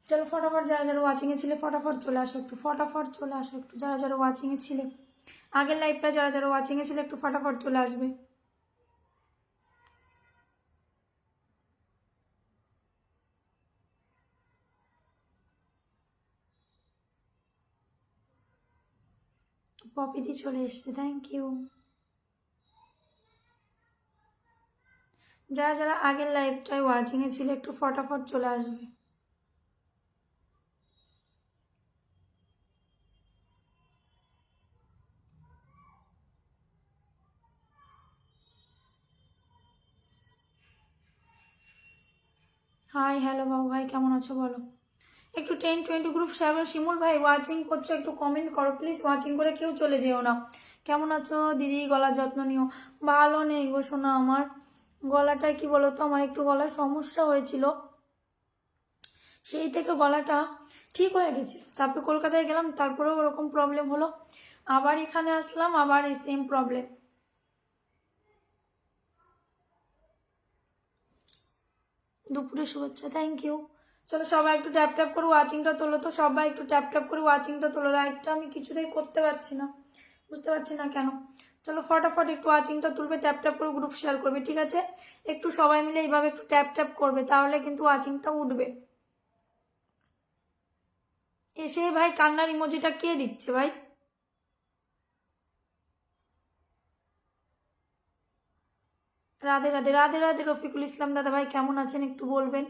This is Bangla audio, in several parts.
চলো ফটাফট যারা যারা ওয়াচিংয়ে ছিলে ফটাফট চলে আসো একটু, ফটাফট চলে আসো একটু, যারা যারা ওয়াচিংয়ে ছিলে আগের লাইভটা যারা যারা ওয়াচিংয়ে ছিলে একটু ফটাফট চলে আসবে। পপিদি চলে এসছে, থ্যাংক ইউ। যারা যারা আগের লাইভটায় ওয়াচিংয়ে ছিল একটু ফটাফট চলে আসবে। হাই হ্যালো বাবু ভাই, কেমন আছো বলো? একটু 10-20 গ্রুপ শেয়ার করো। শিমুল ভাই ওয়াচিং করছো একটু কমেন্ট করো প্লিজ, ওয়াচিং করে কেউ চলে যেও না। কেমন আছো দিদি? গলার যত্ন নিও। ভালো নেই গো শোনা, আমার গলাটায় কি বলতো, আমার একটু গলার সমস্যা হয়েছিল, সেই থেকে গলাটা ঠিক হয়ে গেছে। তারপরে কলকাতায় গেলাম, তারপরেও ওরকম প্রবলেম হলো, আবার এখানে আসলাম, আবার এই সেম প্রবলেম। দুপুরে শুভেচ্ছা, থ্যাংক ইউ। চলো সবাই একটু ট্যাপ ট্যাপ করে ওয়াচিংটা তোলো তো, সবাই একটু ট্যাপ ট্যাপ করে ওয়াচিংটা তোলো। লাইকটা আমি কিছুতেই করতে পারছি না, বুঝতে পারছি না কেন। চলো ফটাফট একটু ওয়াচিংটা তুলবে, ট্যাপ ট্যাপ করে গ্রুপ শেয়ার করবে, ঠিক আছে? একটু সবাই মিলে এইভাবে একটু ট্যাপ ট্যাপ করবে, তাহলে কিন্তু ওয়াচিংটা উঠবে। এসে ভাই কান্নার ইমোজিটা কে দিচ্ছে ভাই? রাধে রাধে, রাধে রাধে রফিকুল ইসলাম দাদা ভাই, কেমন আছেন একটু বলবেন?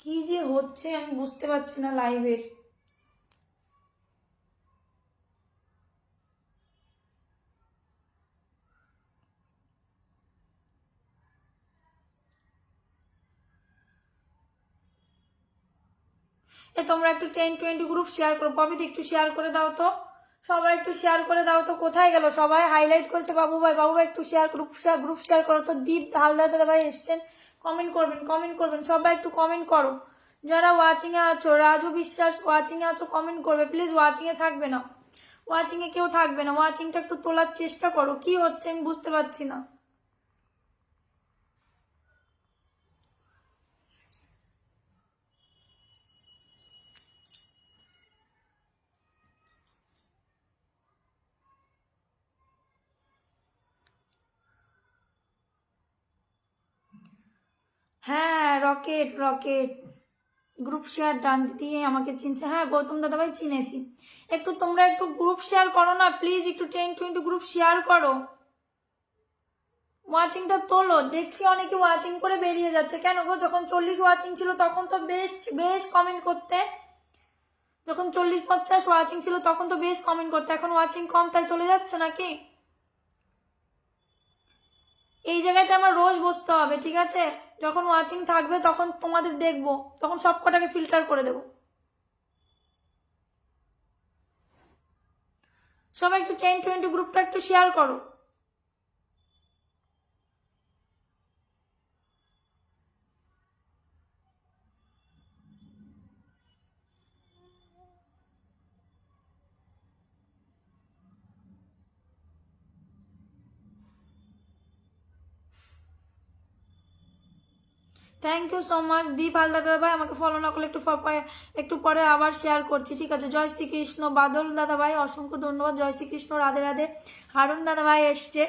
কি যে হচ্ছে আমি বুঝতে পারছি না লাইভের। তোমরা একটু 10-20 গ্রুপ শেয়ার করো, পবিত একটু শেয়ার করে দাও তো, সবাই একটু শেয়ার করে দাও তো। কোথায় গেল সবাই? হাইলাইট করছে বাবু ভাই, বাবু ভাই একটু শেয়ার গ্রুপ শেয়ার করো তো। দীপ হালদার দাদা ভাই এসছেন, কমেন্ট করবেন, কমেন্ট করবেন, সবাই একটু কমেন্ট করো। যারা ওয়াচিং এ আছো, রাজু বিশ্বাস ওয়াচিং এ আছো, কমেন্ট করবে প্লিজ। ওয়াচিং এ থাকবে না, ওয়াচিং এ কেউ থাকবে না, ওয়াচিংটা একটু তোলার চেষ্টা করো। কি হচ্ছে আমি বুঝতে পারছি না। হ্যাঁ রকেট রকেট, গ্রুপ শেয়ার ডান দিয়ে আমাকে চিনছে। হ্যাঁ গৌতম দাদাভাই চিনেছি। একটু তোমরা একটু গ্রুপ শেয়ার করো না প্লিজ, একটু 10-20 গ্রুপ শেয়ার করো। ওয়াচিংটা তোলো, দেখছি অনেকে ওয়াচিং করে বেরিয়ে যাচ্ছে কেন গো? যখন 40 ওয়াচিং ছিল তখন তো বেশ বেশ কমেন্ট করতে, যখন 40-50 ওয়াচিং ছিল তখন তো বেশ কমেন্ট করতে, এখন ওয়াচিং কম তাই চলে যাচ্ছ নাকি? এই জায়গাটা আমার রোজ বসতে হবে, ঠিক আছে? যখন ওয়াচিং থাকবে তখন তোমাদের দেখবো, তখন সব কটাকে ফিল্টার করে দেবো। সবাই একটু 10-20 গ্রুপটা একটু শেয়ার করো। থ্যাংক ইউ সো মাচ দীপ হালদার দাদা ভাই, আমাকে ফলো না করলে একটু পরে আবার শেয়ার করছি, ঠিক আছে? জয় শ্রীকৃষ্ণ বাদল দাদা ভাই, অসংখ্য ধন্যবাদ। জয় শ্রীকৃষ্ণ, রাধে রাধে। হারুন দাদা ভাই এসছে।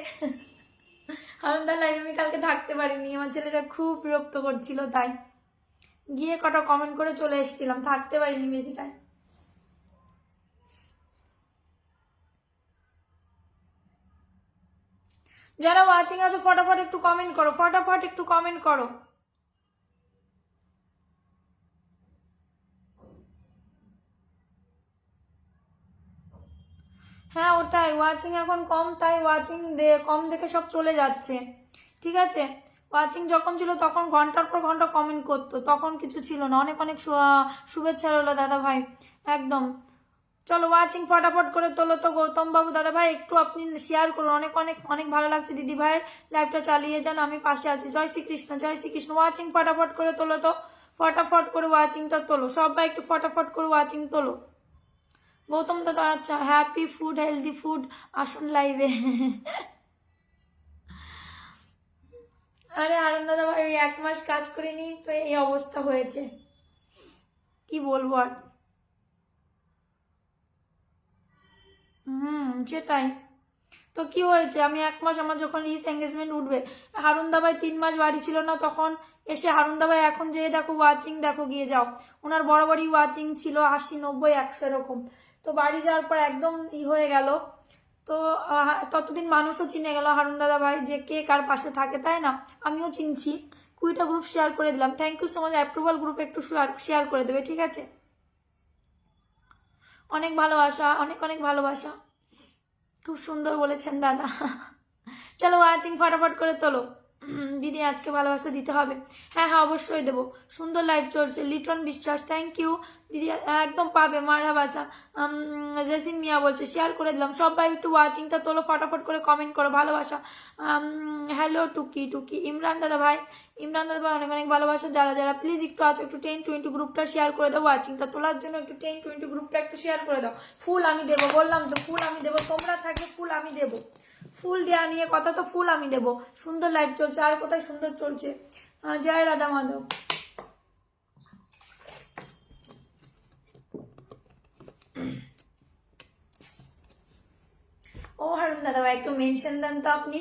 হারুন দাদা লাইভ আমি কালকে থাকতে পারিনি, আমার ছেলেটা খুব বিরক্ত করছিল, তাই গিয়ে কটা কমেন্ট করে চলে এসেছিলাম, থাকতে পারিনি বেশি টাইম। যারা ওয়াচিং আছো ফটাফট একটু কমেন্ট করো, ফটাফট একটু কমেন্ট করো। হ্যাঁ ওটাই, ওয়াচিং এখন কম তাই ওয়াচিং কম দেখে সব চলে যাচ্ছে, ঠিক আছে? ওয়াচিং যখন ছিল তখন ঘন্টার পর ঘন্টা কমেন্ট করতো, তখন কিছু ছিল না। অনেক অনেক শুভেচ্ছা রইলো দাদা ভাই, একদম। চলো ওয়াচিং ফটাফট করে তোলো তো। গৌতম বাবু দাদা ভাই একটু আপনি শেয়ার করুন, অনেক অনেক অনেক ভালো লাগছে দিদি ভাইয়ের লাইভটা, চালিয়ে যান, আমি পাশে আছি। জয় শ্রীকৃষ্ণ, জয় শ্রীকৃষ্ণ। ওয়াচিং ফটাফট করে তোলো তো, ফটাফট করে ওয়াচিংটা তোলো, সবাই একটু ফটাফট করে ওয়াচিং তোলো। গৌতম দাদা আচ্ছা, হ্যাপি ফুড হেলদি ফুড আসুন লাইভে। আরে আনন্দ দাদা ভাই 1 মাস কাজ করিনি তো এই অবস্থা হয়েছে, কি বলবো আর। সেটাই তো, কি হয়েছে, আমি 1 মাস, আমার যখন রিস এঙ্গেজমেন্ট উঠবে, হারুন দাবাই 3 মাস বাড়ি ছিল না, তখন এসে হারুন দাবাই এখন যে দেখো ওয়াচিং দেখো, গিয়ে যাও, ওনার বরাবরই ওয়াচিং ছিল 80 90 100 এরকম। তো বাড়ি যাওয়ার পর একদম হয়ে গেল। তো ততদিন মানুষও চিনে গেল হারুন দাদা ভাই যে কে কার পাশে থাকে, তাই না? আমিও চিনছি। 20টা গ্রুপ শেয়ার করে দিলাম, thank you so much. Approval গ্রুপে একটু শেয়ার করে দেবে, ঠিক আছে? অনেক ভালোবাসা, অনেক অনেক ভালোবাসা, খুব সুন্দর বলেছেন দাদা। চলো ওয়াচিং ফটাফট করে তোলো। দিদি আজকে ভালোবাসা দিতে হবে। হ্যাঁ হ্যাঁ অবশ্যই দেবো। সুন্দর লাইভ চলছে, লিটন বিশ্বাস থ্যাংক ইউ দিদি, একদম পাবে মারহাবাসা। জেসিন মিয়া বলছে শেয়ার করে দিলাম, সবাই একটু ওয়াচিংটা তোলো, ফটাফট করে কমেন্ট করো ভালোবাসা। হ্যালো টুকি টুকি, ইমরান দাদা ভাই, ইমরান দাদা ভাই অনেক অনেক ভালোবাসা। যারা যারা প্লিজ একটু আছো একটু 10-20 গ্রুপটা শেয়ার করে দাও, ওয়াচিংটা তোলার জন্য একটু 10-20 গ্রুপটা একটু শেয়ার করে দাও। ফুল আমি দেবো, বললাম তো ফুল আমি দেবো, তোমরা থাকলে ফুল আমি দেবো। ফুল দেওয়া নিয়ে কথা, তো ফুল আমি দেবো। সুন্দর লাইভ চলছে, আর কোথায় সুন্দর চলছে। জয় রাধা মাধব। ও হারুন দাদা ভাই একটু মেনশন দেন তো আপনি।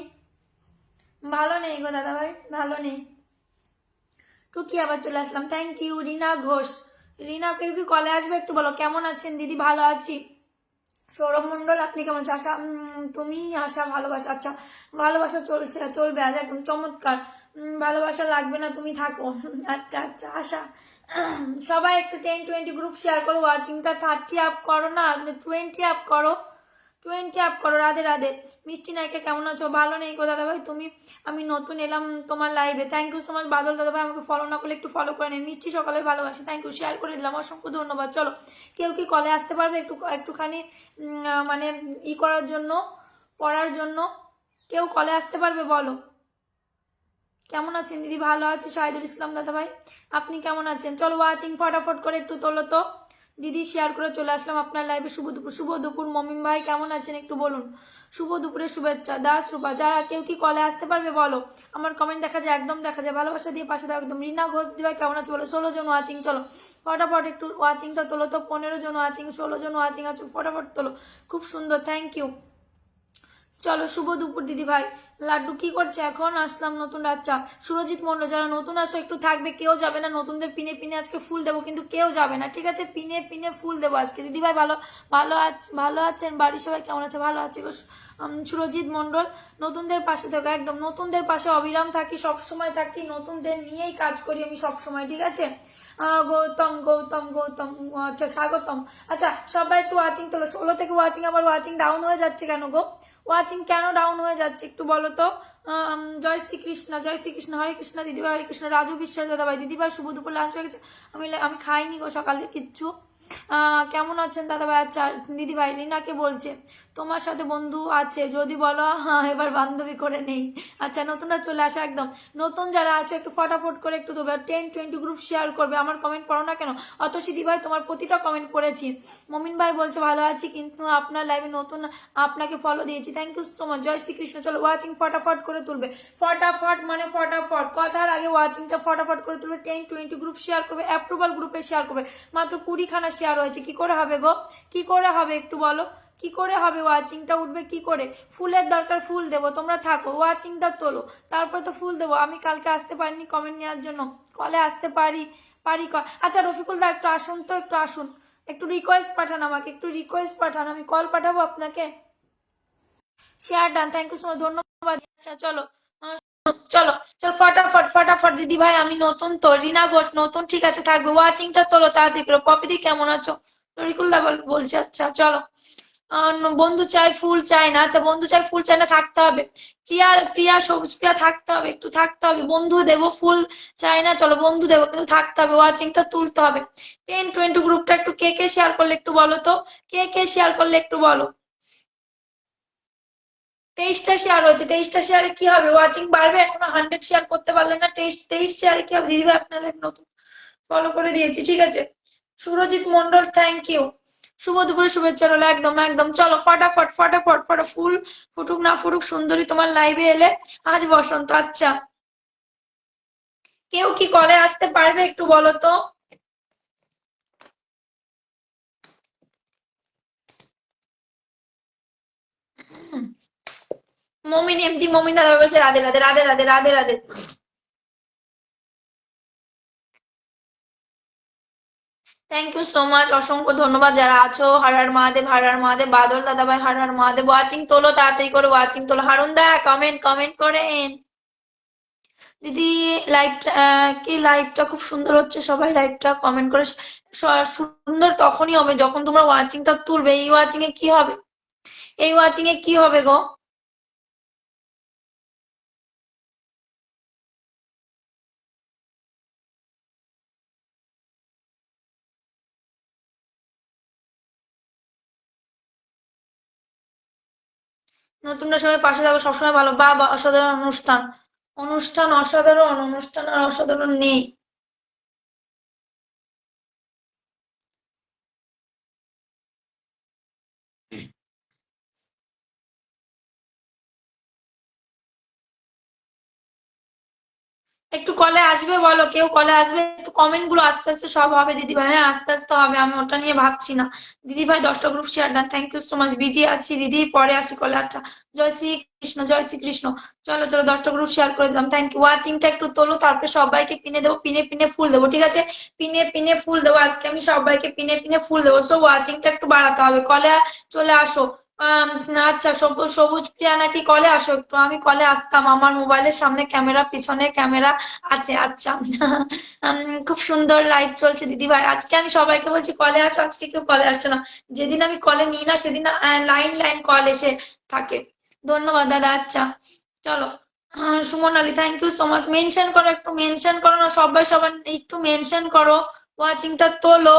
ভালো নেই গো দাদা ভাই, ভালো নেই। টুকি আবার চলে আসলাম, থ্যাংক ইউ। রিনা ঘোষ, রিনা কেউ কি কলে আসবে একটু বলো, কেমন আছেন দিদি? ভালো আছি। সৌরভ মন্ডল আপনি কেমন আছেন? আশা তুমি আশা ভালোবাসা, আচ্ছা ভালোবাসা চলছে, চলবে আজ একদম চমৎকার। ভালোবাসা লাগবে না, তুমি থাকো। আচ্ছা আচ্ছা আশা। সবাই একটু 10-20 গ্রুপ শেয়ার করো, ওয়াচিংটা 30 আপ করো না, 20 আপ করো, 20 আপ করো। রাধে রাধে। মিষ্টি নায়িকা কেমন আছো? ভালো নেই গো দাদা ভাই, তুমি, আমি নতুন এলাম তোমার লাইভে, থ্যাংক ইউ সো মাচ। বাদল দাদা ভাই আমাকে ফলো না করলে একটু ফলো করে নিন। মিষ্টি সকালের ভালোবাসা, থ্যাংক ইউ, শেয়ার করে দিলাম, অসংখ্য ধন্যবাদ। চলো কেউ কি কলে আসতে পারবে একটুখানি মানে করার জন্য, পড়ার জন্য কেউ কলে আসতে পারবে? বলো কেমন আছেন দিদি? ভালো আছি। শাহিদুল ইসলাম দাদা ভাই আপনি কেমন আছেন? চলো ওয়াচিং ফটাফট করে একটু তোলো তো দিদি, শেয়ার করে চলে আসলাম আপনার লাইভে। শুভ দুপুর, শুভ দুপুর মমিন ভাই কেমন আছেন একটু বলুন। শুভ দুপুরের শুভেচ্ছা। দাস রূপা, যারা কেউ কি কলে আসতে পারবে বলো, আমার কমেন্ট দেখা যায়, একদম দেখা যায়, ভালোবাসা দিয়ে পাশে দাও একদম। রিনা ঘোষ দিদি ভাই কেমন আছে বলো। 16 জন ওয়াচিং, চলো ফটাফট একটু ওয়াচিংটা তোলো তো। 15 জন ওয়াচিং, 16 জন ওয়াচিং আছো, ফটাফট তোলো, খুব সুন্দর, থ্যাংক ইউ। চলো শুভ দুপুর দিদি ভাই। লাড্ডু কি করছে? এখন আসলাম নতুন। আচ্ছা সুরজিৎ মন্ডল, যারা নতুন আসো একটু থাকবে, কেউ যাবে না, নতুনদের পিনে পিনে আজকে ফুল দেবো, কিন্তু কেউ যাবে না, ঠিক আছে? পিনে পিনে ফুল দেবো আজকে। দিদি ভাই ভালো, ভালো আছেন? বাড়ির সবাই কেমন আছে? ভালো আছে গো। সুরজিৎ মন্ডল, নতুনদের পাশে থাকো, একদম নতুনদের পাশে অবিরাম থাকি, সব সময় থাকি, নতুনদের নিয়েই কাজ করি আমি সব সময়, ঠিক আছে? গৌতম গৌতম গৌতম, আচ্ছা স্বাগতম। আচ্ছা সবাই একটু ওয়াচিং তোলো। 16 থেকে ওয়াচিং, আবার ওয়াচিং ডাউন হয়ে যাচ্ছে কেন গো? ওয়াচিং কেন ডাউন হয়ে যাচ্ছে একটু বলো তো। জয় শ্রীকৃষ্ণ, জয় শ্রীকৃষ্ণ, হরে কৃষ্ণ দিদিভাই, হরে কৃষ্ণ। রাজু বিশ্বাস দাদাভাই, দিদিভাই শুভ দুপুর, লাঞ্চ হয়ে গেছে? আমি খাইনি গো সকালে কিচ্ছু। কেমন আছেন দাদাভাই? আচ্ছা দিদিভাই রিনাকে বলছে তোমার সাথে বন্ধু আছে যদি বলো। হ্যাঁ এবার বান্ধবী করে নেই। আচ্ছা নতুনরা চলে আসে, একদম নতুন যারা আছে একটু ফটাফট করে একটু দেবে, 10-20 গ্রুপ শেয়ার করবে। আমার কমেন্ট পড়ো না কেন? অতসী দিদিভাই তোমার প্রতিটা কমেন্ট পড়েছি। মমিন ভাই বলছে ভালো আছি, কিন্তু আপনার লাইভে নতুন, আপনাকে ফলো দিয়েছি, থ্যাংক ইউ সো মাচ। জয় শ্রীকৃষ্ণ। চলো ওয়াচিং ফটাফট করে তুলবে, ফটাফট মানে ফটাফট, কথার আগে ওয়াচিংটা ফটাফট করে তুলবে। 10-20 গ্রুপ শেয়ার করবে, অ্যাপ্রুভাল গ্রুপে শেয়ার করবে। মাত্র 20খানা শেয়ার হয়েছে, কি করে হবে গো? কি করে হবে একটু বলো, কি করে হবে? ওয়াচিংটা উঠবে কি করে? ফুলের দরকার, ফুল দেবো, তোমরা থাকো, ওয়াচিংটা তোলো, তারপর তো ফুল দেবো। আমি কালকে আসতে পারিনি কমেন্ট নেওয়ার জন্য, কলে আসতে পারি পারি আচ্ছা রফিকুল দা একটু আসুন তো, একটু আসুন, একটু রিকোয়েস্ট পাঠান আমাকে, একটু রিকোয়েস্ট পাঠান, আমি কল পাঠাবো আপনাকে। Share done, thank you so much, ধন্যবাদ। আচ্ছা চলো চলো চলো ফটাফট ফটাফট দিদি ভাই, আমি নতুন তো, রিনা ঘোষ নতুন, ঠিক আছে থাকবে, ওয়াচিংটা তোলো তাড়াতাড়ি করো। পপিদি কেমন আছো? তরিকুল দা বলছে, আচ্ছা চলো। বন্ধু চাই ফুল চাই না, আচ্ছা বন্ধু চাই ফুল চাই না, থাকতে হবে। প্রিয়া, প্রিয়া সবুজ প্রিয়া থাকতে হবে, একটু থাকতে হবে। বন্ধু দেবো, ফুল চাই না, চলো বন্ধু দেবো, কিন্তু থাকতে হবে, ওয়াচিংটা তুলতে হবে। 10-20 গ্রুপটা একটু কে কে শেয়ার করলে একটু বলো তো, কে কে শেয়ার করলে একটু বলো। 23টা শেয়ার হয়েছে, 23টা শেয়ারে কি হবে? ওয়াচিং বাড়বে, এখনো 100 শেয়ার করতে পারলেন না, 23 শেয়ারে কি হবে? দিদিভাই আপনাদের নতুন ফলো করে দিয়েছি, ঠিক আছে? Surajit Mondal thank you. শুভ দুপুরে শুভেচ্ছা রইলো, একদম একদম। চলো ফটাফট ফটাফট ফটা ফুল ফুটুক না ফুটুক, সুন্দরী তোমার লাইভে এলে আজ বসন্ত। আচ্ছা, কেউ কি কলে আসতে পারবে একটু বলো তো? মমিন এমডি মমিন দাদা বলছে Radhe Radhe Radhe Radhe Radhe Radhe. Thank you so much, অসংখ্য ধন্যবাদ যারা আছো। হর হর মহাদেব, হর হর মহাদেব। বাদল দাদা ভাই হর হর মহাদেব। ওয়াচিং তোলো, তাড়াতাড়ি করে ওয়াচিং তোলো। হারুন দা কমেন্ট কমেন্ট করেন। দিদি লাইভটা, কি লাইভটা খুব সুন্দর হচ্ছে, সবাই লাইভটা কমেন্ট করে। সুন্দর তখনই হবে যখন তোমরা ওয়াচিংটা তুলবে। এই ওয়াচিং এ কি হবে? এই ওয়াচিং এ কি হবে গো? নতুনরা সবাই পাশে থাকো, সবসময় ভালো। বা বা, অসাধারণ অনুষ্ঠান। অনুষ্ঠান অসাধারণ, অনুষ্ঠান আর অসাধারণ নেই। একটু কলে আসবে বলো, কেউ কলে আসবে একটু। কমেন্ট গুলো আস্তে আস্তে সব হবে দিদি ভাই, হ্যাঁ আস্তে আস্তে হবে, আমি ওটা নিয়ে ভাবছি না। দিদি ভাই 10টা group share done, thank you so much. Busy আছি দিদি, পরে আসি কলে। আচ্ছা, জয় শ্রী কৃষ্ণ, জয় শ্রী কৃষ্ণ। চলো চলো, 10টা গ্রুপ শেয়ার করে দিলাম, থ্যাংক ইউ। ওয়াচিংটা একটু তোলো, তারপরে সবাইকে পিনে দেবো, পিনে পিনে ফুল দেবো, ঠিক আছে? পিনে পিনে ফুল দেবো, আজকে আমি সবাইকে পিনে পিনে ফুল দেবো। সো ওয়াচিংটা একটু বাড়াতে হবে, কলে চলে আসো। আচ্ছা, সবুজ সবুজ প্রিয়া নাকি কলে আসো একটু। আমি কলে আসতাম, আমার মোবাইলের সামনে ক্যামেরা, পিছনে ক্যামেরা আছে। আচ্ছা। খুব সুন্দর লাইভ চলছে দিদি ভাই। আজকে আমি সবাইকে বলছি কলে আসো, আজকে কেউ কলে আসছে না। যেদিন আমি কলে নিই না সেদিন লাইন লাইন কল এসে থাকে। ধন্যবাদ দাদা। আচ্ছা, চলো। Suman Ali, thank you so much. Mention করো, একটু মেনশন করো না সবাই, সবাই একটু মেনশন করো। ওয়াচিংটা তোলো।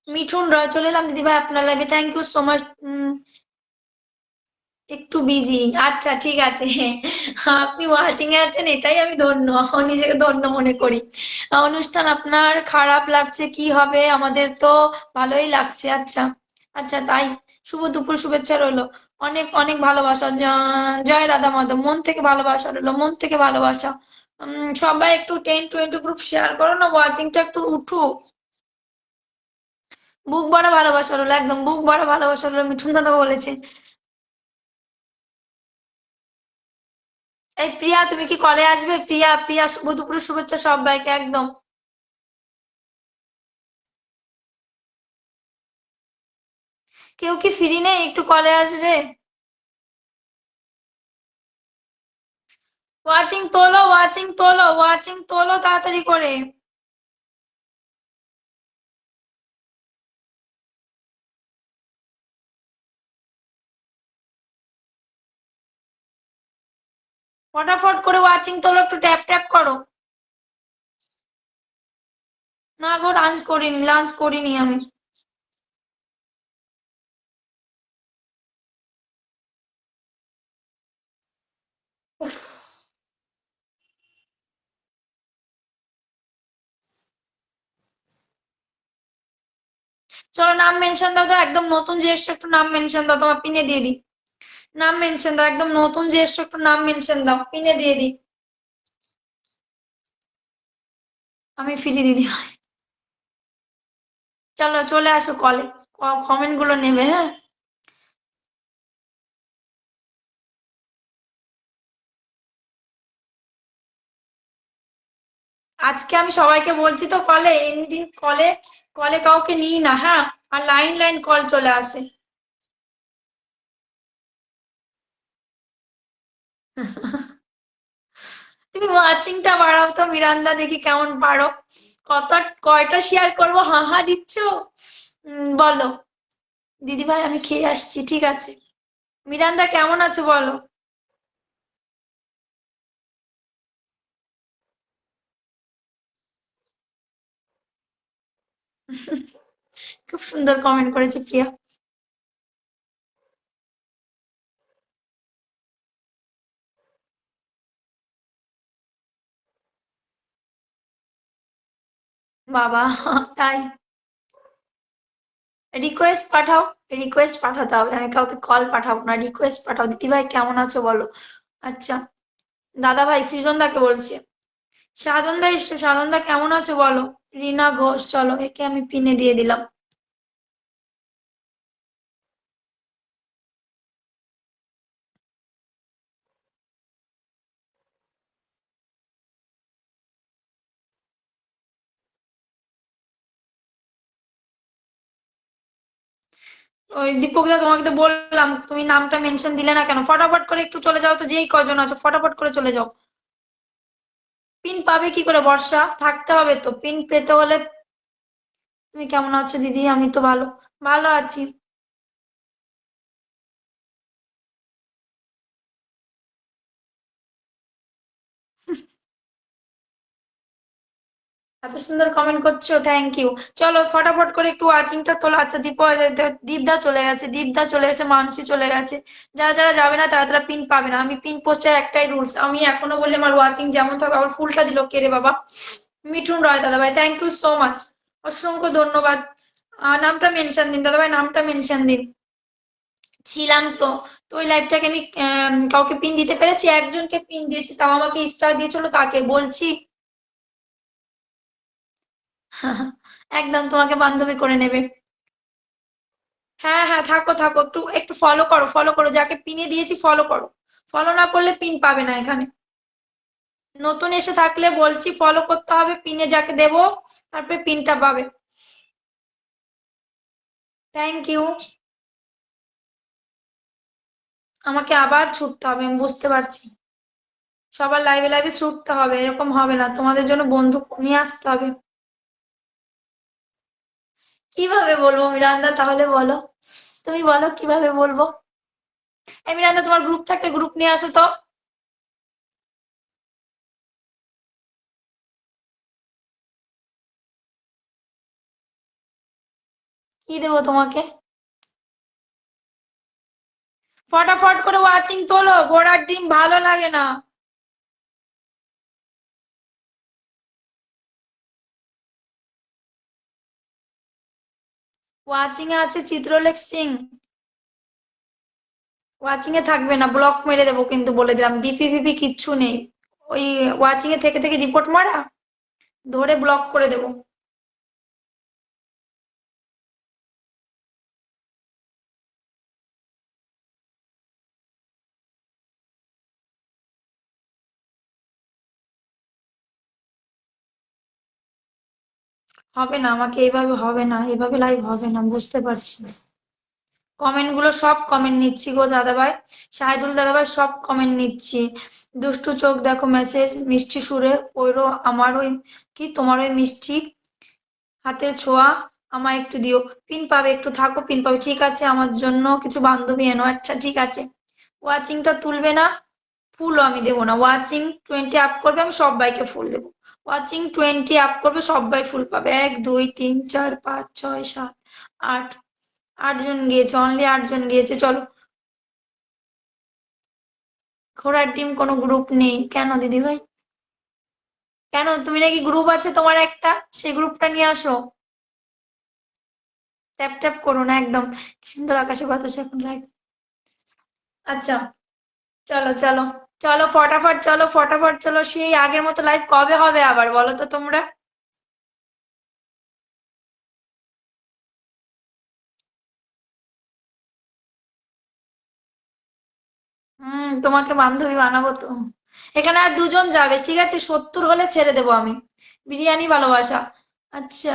মিঠুন রয়, চলে এলাম দিদি ভাই আপনার লাইভে, থ্যাংক ইউ সো মাচ। একটু বিজি। আচ্ছা ঠিক আছে। আপনি ওয়াচিং এ আছেন এটাই আমি ধন্য, নিজেকে ধন্য মনে করি। অনুষ্ঠান আপনার খারাপ লাগছে কি হবে, আমাদের তো ভালোই লাগছে। আচ্ছা আচ্ছা, তাই। শুভ দুপুর শুভেচ্ছা রইলো, অনেক অনেক ভালোবাসা। জয় রাধা মাধব, মন থেকে ভালোবাসা রইলো, মন থেকে ভালোবাসা। সবাই একটু 10-20 গ্রুপ শেয়ার করো না, ওয়াচিংটা একটু উঠুক। বুক ভরা ভালোবাসা রইলো, একদম বুক ভরা ভালোবাসা রইলো, মিঠুন দাদা বলেছে। এই প্রিয়া, তুমি কি কলে আসবে? প্রিয়া প্রিয়া, শুভ দুপুরের শুভেচ্ছা সবাইকে, একদম। কেউ কি ফ্রি নেই, একটু কলে আসবে? ওয়াচিং তোলো, ওয়াচিং তোলো, ওয়াচিং তোলো তাড়াতাড়ি করে। ফটাফট করে ওয়াচিং তোলো, একটু ট্যাপ ট্যাপ করো। না গো, লাঞ্চ করিনি, লাঞ্চ করিনি আমি। উফ, চলো নাম মেনশন দাও তো, একদম নতুন যে এসছো একটু নাম মেনশন দাও, তোমার পিনে দিয়ে দিই। নাম মেনশন দাও, একদম নতুন যে এসছো একটু নাম মেনশন দাও, পিনে দিয়ে দিই। আমি ফ্রি দিদি ভাই। চলো চলে আসো কলে, কমেন্ট গুলো নেবে, হ্যাঁ। আজকে আমি সবাইকে বলছি তো কলে, এমনি কলে, কলে কাউকে নিই না, হ্যাঁ। আর লাইন লাইন কল চলে আসে। তুমি ওয়াচিংটা বাড়াও তো মিরান্দা, দেখি কেমন পারো। কত, কয়টা শেয়ার করবো, হা হা দিচ্ছ। বলো। দিদি ভাই আমি খেয়ে আসছি, ঠিক আছে। মিরান্দা কেমন আছো বলো। খুব সুন্দর কমেন্ট করেছে প্রিয়া। বাবা, তাই? রিকোয়েস্ট পাঠাও। রিকোয়েস্ট পাঠাতে হবে, আমি কাউকে কল পাঠাবো না, রিকোয়েস্ট পাঠাও। দিদিভাই কেমন আছো বলো। আচ্ছা, দাদা ভাই সৃজন দাকে বলছে। সাধন দা এসছে, সাধন দা কেমন আছো বলো। রিনা ঘোষ, চলো একে আমি পিনে দিয়ে দিলাম। ওই দীপক দা, তোমাকে তো বললাম, তুমি নামটা মেনশন দিলে না কেন? ফটাফট করে একটু চলে যাও তো, যেই কজন আছো ফটাফট করে চলে যাও। পিন পাবে কি করে বর্ষা? থাকতে হবে তো পিন পেতে হলে। তুমি কেমন আছো দিদি? আমি তো ভালো, ভালো আছি। এত সুন্দর কমেন্ট করছো, থ্যাংক ইউ। চলো ফটাফট করে একটু ওয়াচিংটা তোলো। আচ্ছা দীপদা চলে গেছে, দীপদা চলে গেছে, মানসী চলে গেছে। যারা যারা যাবে না তারা তারা পিন পাবে না। আমি পিন পোস্টের একটাই রুলস, আমি এখনো বললে আমার ওয়াচিং যেমন থাকবে। আবার ফুলটা দিল কে রে বাবা? মিঠুন রয় দাদা ভাই, থ্যাংক ইউ সো মাচ, অসংখ্য ধন্যবাদ। নামটা মেনশন দিন দাদা ভাই, নামটা মেনশন দিন। ছিলাম তো। তো ওই লাইভটাকে আমি কাউকে পিন দিতে পেরেছি, একজনকে পিন দিয়েছি, তাও আমাকে স্টার দিয়েছিল, তাকে বলছি। একদম তোমাকে বান্ধবী করে নেবে। হ্যাঁ হ্যাঁ, থাকো থাকো, একটু একটু ফলো করো, ফলো করো, যাকে পিনে দিয়েছি ফলো করো। ফলো না করলে পিন পাবে না এখানে। নতুন এসে থাকলে বলছি ফলো করতে হবে, পিনে যাকে দেবো তারপরে পিনটা পাবে। Thank you. আমাকে আবার ছুটতে হবে, আমি বুঝতে পারছি। সবার লাইভে লাইভে ছুটতে হবে, এরকম হবে না, তোমাদের জন্য বন্ধু নিয়ে আসতে হবে। কিভাবে বলবো মিরান্দা, তাহলে বলো। তুমি বলো কিভাবে বলবো। এই মিরান্দা, তোমার গ্রুপ থাকলে গ্রুপ নিয়ে আসো তো। কি দেবো তোমাকে? ফটাফট করে ওয়াচিং তোলো, ঘোড়ার ডিম ভালো লাগে না। ওয়াচিং এ আছে চিত্রলেখ সিং। ওয়াচিং এ থাকবে না, ব্লক মেরে দেবো কিন্তু, বলে দিলাম। ডিপি ফিপি কিচ্ছু নেই। ওই ওয়াচিং এ থেকে থেকে রিপোর্ট মারা, ধরে ব্লক করে দেবো। হবে না, আমাকে এইভাবে হবে না, এইভাবে লাইভ হবে না, বুঝতে পারছি। কমেন্ট গুলো সব কমেন্ট নিচ্ছি গো দাদাভাই, শাহিদুল দাদাভাই, সব কমেন্ট নিচ্ছি। দুষ্টু চোখ দেখো মেসেজ, মিষ্টি সুরে পড়ো আমার ওই, কি তোমার ওই মিষ্টি হাতের ছোঁয়া আমায় একটু দিও। পিন পাবে, একটু থাকো, পিন পাবে। ঠিক আছে, আমার জন্য কিছু বান্ধবী এনো। আচ্ছা ঠিক আছে। ওয়াচিংটা তুলবে না, ফুলও আমি দেবো না। ওয়াচিং 20 আপ করবে, আমি সবাইকে ফুল দেবো। ওয়াচিং 20 আপ করবে, সবাই ফুল পাবে। 1 2 3 4 5 6 7 8, 8 জন গিয়েছে, অনলি 8 জন গিয়েছে, চলো। ঘোড়ার টিম কোনো গ্রুপ নেই কেন দিদি ভাই? কেন, তুমি নাকি গ্রুপ আছে তোমার একটা, সেই গ্রুপটা নিয়ে আসো। ট্যাপ ট্যাপ করো না একদম। কি সুন্দর আকাশে বাতাসে এখন লাইভ। আচ্ছা, চলো চলো, চলো ফটাফট, চলো ফটাফট, চলো। সেই আগের মতো লাইভ কবে হবে আবার বলো তো তোমরা। তোমাকে বান্ধবী বানাবো তো। এখানে আর 2 জন যাবে, ঠিক আছে? 70 হলে ছেড়ে দেবো আমি। বিরিয়ানি ভালোবাসা। আচ্ছা,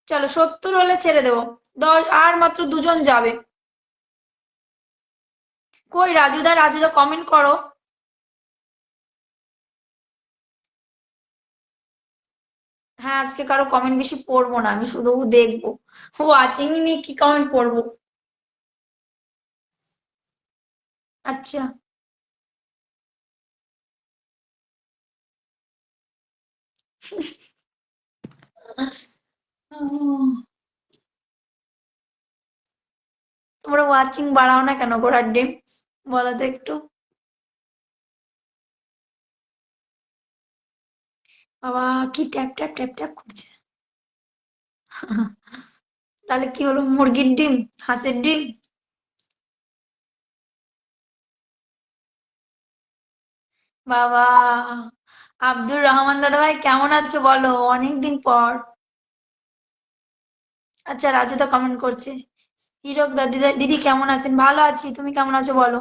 চলো 70 হলে ছেড়ে দেবো। 10, আর মাত্র 2 জন যাবে। কই রাজুদা, রাজুদা কমেন্ট করো। হ্যাঁ, আজকে কারো কমেন্ট বেশি পড়বো না, আমি শুধু দেখবো। ওয়াচিং নিয়ে কি কমেন্ট পড়বো। আচ্ছা। তোমরা ওয়াচিং বাড়াও না কেন ঘোড়ার ডিম? বলো তো একটু। বাবা, কি ট্যাপ ট্যাপ ট্যাপ ট্যাপ করছে! তাহলে কি হলো, মুরগির ডিম, হাঁসের ডিম? বাবা, আব্দুর রহমান দাদা ভাই কেমন আছো বলো, অনেকদিন পর। আচ্ছা, রাজুদা কমেন্ট করছে। হিরক দা, দিদি দিদি কেমন আছেন? ভালো আছি, তুমি কেমন আছো বলো।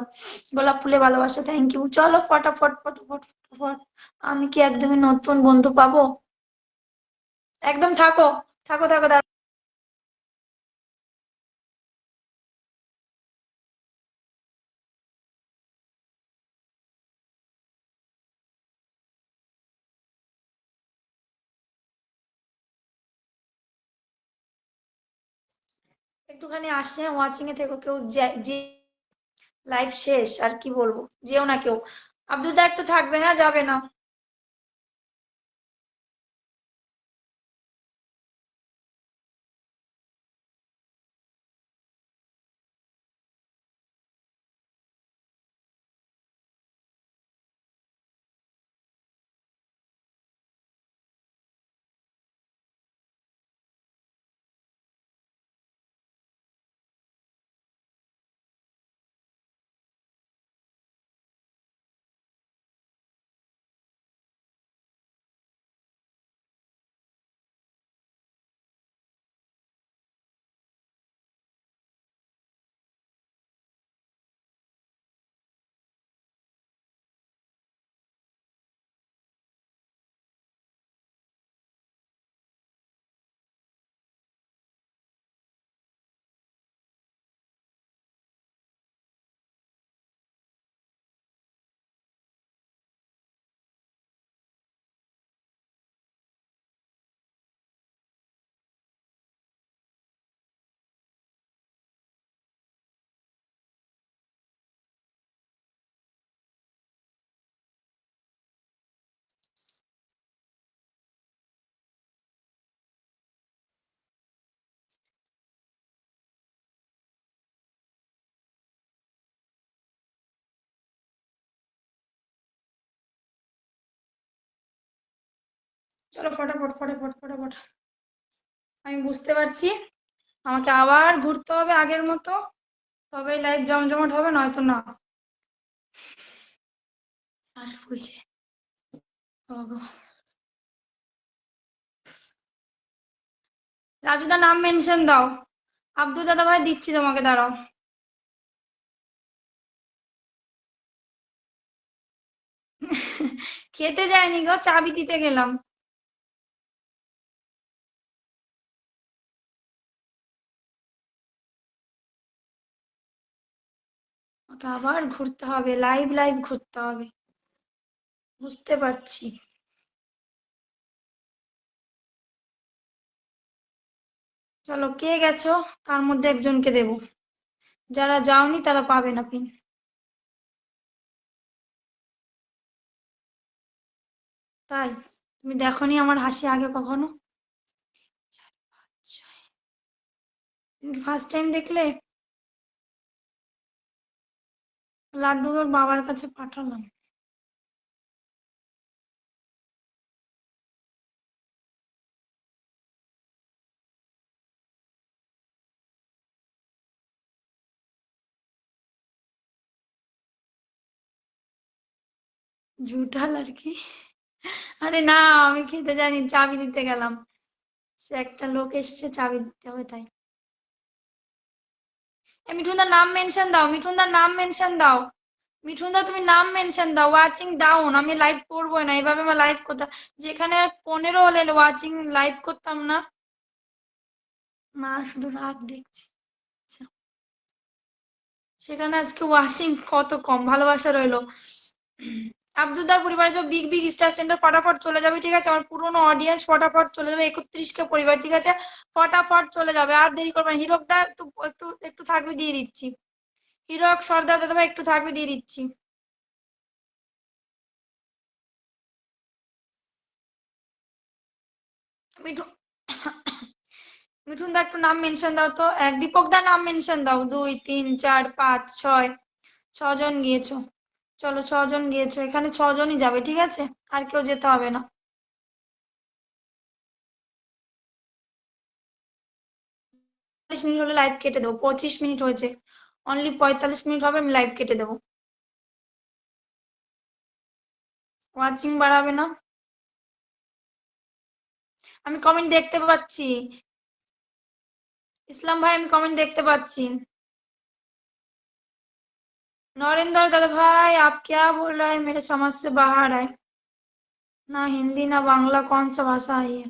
গোলাপ ফুলে ভালোবাসা, থ্যাংক ইউ। চলো ফটাফট ফটাফট ফটাফট। আমি কি একদমই নতুন বন্ধু পাবো? একদম থাকো, থাকো থাকো, দাঁড়াও। একটুখানি আসছে, ওয়াচিং এ থেকো কেউ, যে লাইভ শেষ আর কি বলবো, যেও না কেউ। আব্দুল দা একটু থাকবে, হ্যাঁ, যাবে না। চলো ফটাফট ফটাফট ফটাফট। আমি বুঝতে পারছি, আমাকে আবার ঘুরতে হবে আগের মতো, তবেই লাইভ জমজমাট হবে, নয়তো না। শ্বাস ফুলছে। ওগো। রাজুদা নাম মেনশন দাও। আব্দুল দাদা ভাই দিচ্ছি তোমাকে, দাঁড়াও। খেতে যায়নি গো, চাবি দিতে গেলাম। আমাকে আবার ঘুরতে হবে, লাইভ লাইভ ঘুরতে হবে। বুঝতে পারছি। চলো, কে গেছো? তার মধ্যে একজনকে দেব। যারা যাওনি তারা পাবে না পিন। তাই? তুমি দেখোনি আমার হাসি আগে কখনো? তুমি ফার্স্ট টাইম দেখলে? লাড্ডু ওর বাবার কাছে পাঠালাম। ঝুঠা লড়কি। আরে না, আমি খেতে যাইনি, চাবি দিতে গেলাম। সে একটা লোক এসছে, চাবি দিতে হবে তাই। এ মিঠুনদার নাম মেনশন দাও, মিঠুনদার নাম মেনশন দাও। মিঠুনদা, তুমি নাম মেনশন দাও। ওয়াচিং ডাউন, আমি লাইভ করবো না এইভাবে, আমার লাইভ করতাম। যেখানে 15 হলে ওয়াচিং লাইভ করতাম না। না, শুধু রাগ দেখছি। আচ্ছা, সেখানে আজকে ওয়াচিং কত কম, ভালোবাসা রইলো। আব্দুলদার পরিবারে যে বিগ বিগ স্টার সেন্টার, ফটাফট চলে যাবে, ঠিক আছে? আমার পুরোনো অডিয়েন্স ফটাফট চলে যাবে, 31 কে পরিবার, ঠিক আছে? ফটাফট চলে যাবে, আর দেরি করবেন। হিরকদা একটু একটু একটু থাকবে, দিয়ে দিচ্ছি। হিরক সর্দার দাদা ভাই একটু থাকবে, দিয়ে দিচ্ছি। মিঠু মিঠুন দা একটু নাম মেনশন দাও তো, এক দীপক দা নাম মেনশন দাও, 2 3 4 5 6, 6জন গিয়েছো। চলো 6জন গিয়েছো, এখানে 6জনই যাবে, ঠিক আছে, আর কেউ যেতে হবে না। 40 মিনিট হলে লাইভ কেটে দেবো, 25 মিনিট হয়েছে, অনলি 45 মিনিট হবে, আমি লাইভ কেটে দেবো। ওয়াচিং বাড়াবে না, আমি কমেন্ট দেখতে পাচ্ছি। ইসলাম ভাই আমি कमेंट देखते पाচ্ছি। नरेंद्र दादा भाई आप क्या बोल रहे हैं, मेरे समझ से बाहर है। ना हिंदी ना बांग्ला, कौन सा भाषा है ये।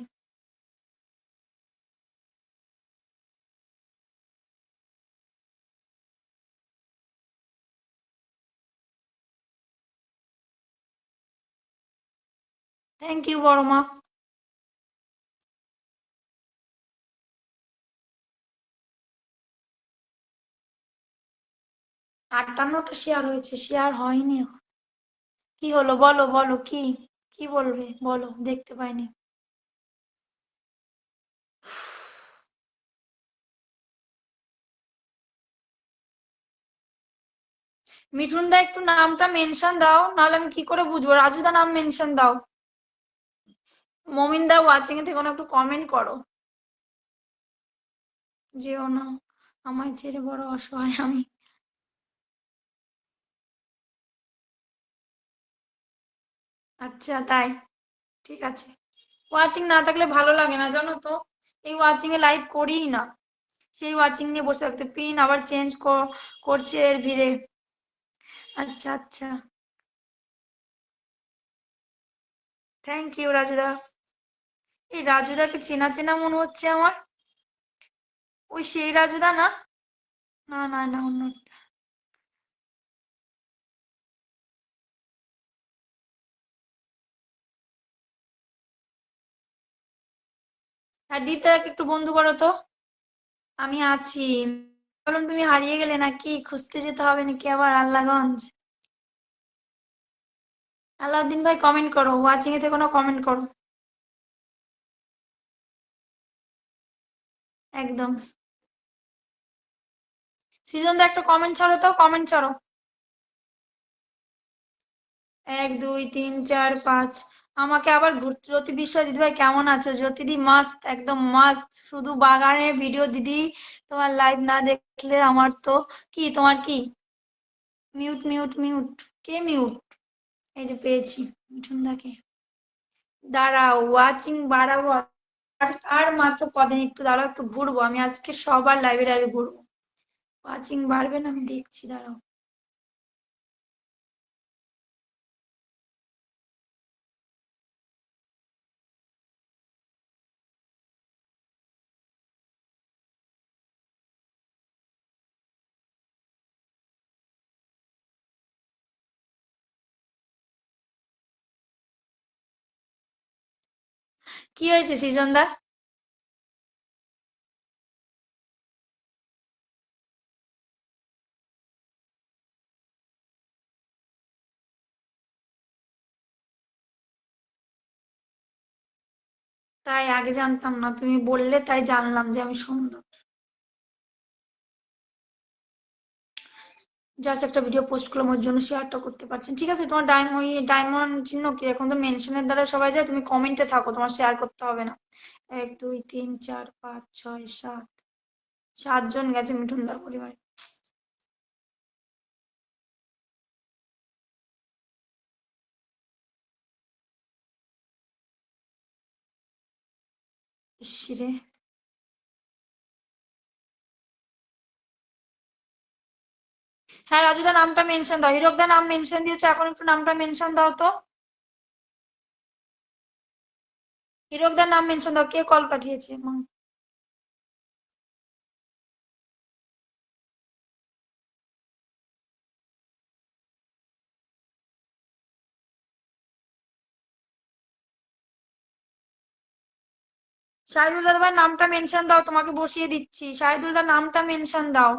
थैंक यू बड़मा। 58টা শেয়ার হয়েছে, শেয়ার হয়নি এখন। কি হলো বলো বলো, কি কি বলবে বলো, দেখতে পাইনি। মিঠুন দা একটু নামটা মেনশন দাও, নাহলে আমি কি করে বুঝবো, রাজু দা নাম মেনশন দাও। মমিন দা ওয়াচিং এ থেকে একটু কমেন্ট করো। যেও না, আমায় ছেড়ে বড় অসহায় আমি। আচ্ছা তাই, ঠিক আছে। ওয়াচিং না থাকলে ভালো লাগে না জানো তো, এই ওয়াচিং এ লাইভ করিই না, সেই ওয়াচিং নিয়ে বসে থাকতে, পিন আবার চেঞ্জ করছে এর ভিড়ে। আচ্ছা আচ্ছা, থ্যাংক ইউ রাজুদা। এই রাজুদাকে চেনা চেনা মনে হচ্ছে আমার, ওই সেই রাজুদা না? না না না, অন্য। আর দীপ্তাকে একটু বন্ধু করো তো। আমি আছি। বললাম তুমি হারিয়ে গেলে নাকি, খুঁজতে যেতে হবে নাকি আবার আল্লাহগঞ্জ। আলাউদ্দিন ভাই কমেন্ট করো, ওয়াচিং এ থেকে কোনো কমেন্ট করো। একদম। সৃজন দা একটা কমেন্ট ছাড়ো তো, কমেন্ট ছাড়ো। 1 2 3 4 5। আমাকে আবার জ্যোতি বিশ্বাস দিদি ভাই কেমন আছো, জ্যোতিদি মাস্ত, একদম মাস্ত, শুধু বাগানের ভিডিও দিদি, তোমার লাইভ না দেখলে আমার তো। কি তোমার কি? মিউট মিউট মিউট, কে মিউট? এই যে পেয়েছি মিঠুন দাকে। দাঁড়াও ওয়াচিং বাড়াবো, আর মাত্র কদিন, একটু দাঁড়াও, একটু ঘুরবো আমি আজকে, সবার লাইভে লাইভে ঘুরবো। ওয়াচিং বাড়বে না, আমি দেখছি, দাঁড়াও। কি হয়েছে সৃজন দা? তাই আগে জানতাম না, তুমি বললে তাই জানলাম যে আমি সুন্দর। জাস্ট একটা ভিডিও পোস্ট করলাম, ওর জন্য শেয়ারটা করতে পারছেন, ঠিক আছে। তোমার ওই ডায়মন্ড চিহ্ন কি, এখন তো মেনশনের দ্বারা সবাই যায়, তুমি কমেন্টে থাকো, তোমার শেয়ার করতে হবে না। 1 2 3 4 5 6 7, 7জন গেছে মিঠুনদার পরিবারে। ইসরে। হ্যাঁ রাজুদা নামটা মেনশন দাও, হিরকদা নাম মেনশন দিয়েছে, এখন একটু নামটা মেনশন দাও তো। হিরকদার নাম মেনশন দাও, কে কল পাঠিয়েছে মা? শাহিদুল দাদা ভাই নামটা মেনশন দাও, তোমাকে বসিয়ে দিচ্ছি, শাহিদুল দার নামটা মেনশন দাও।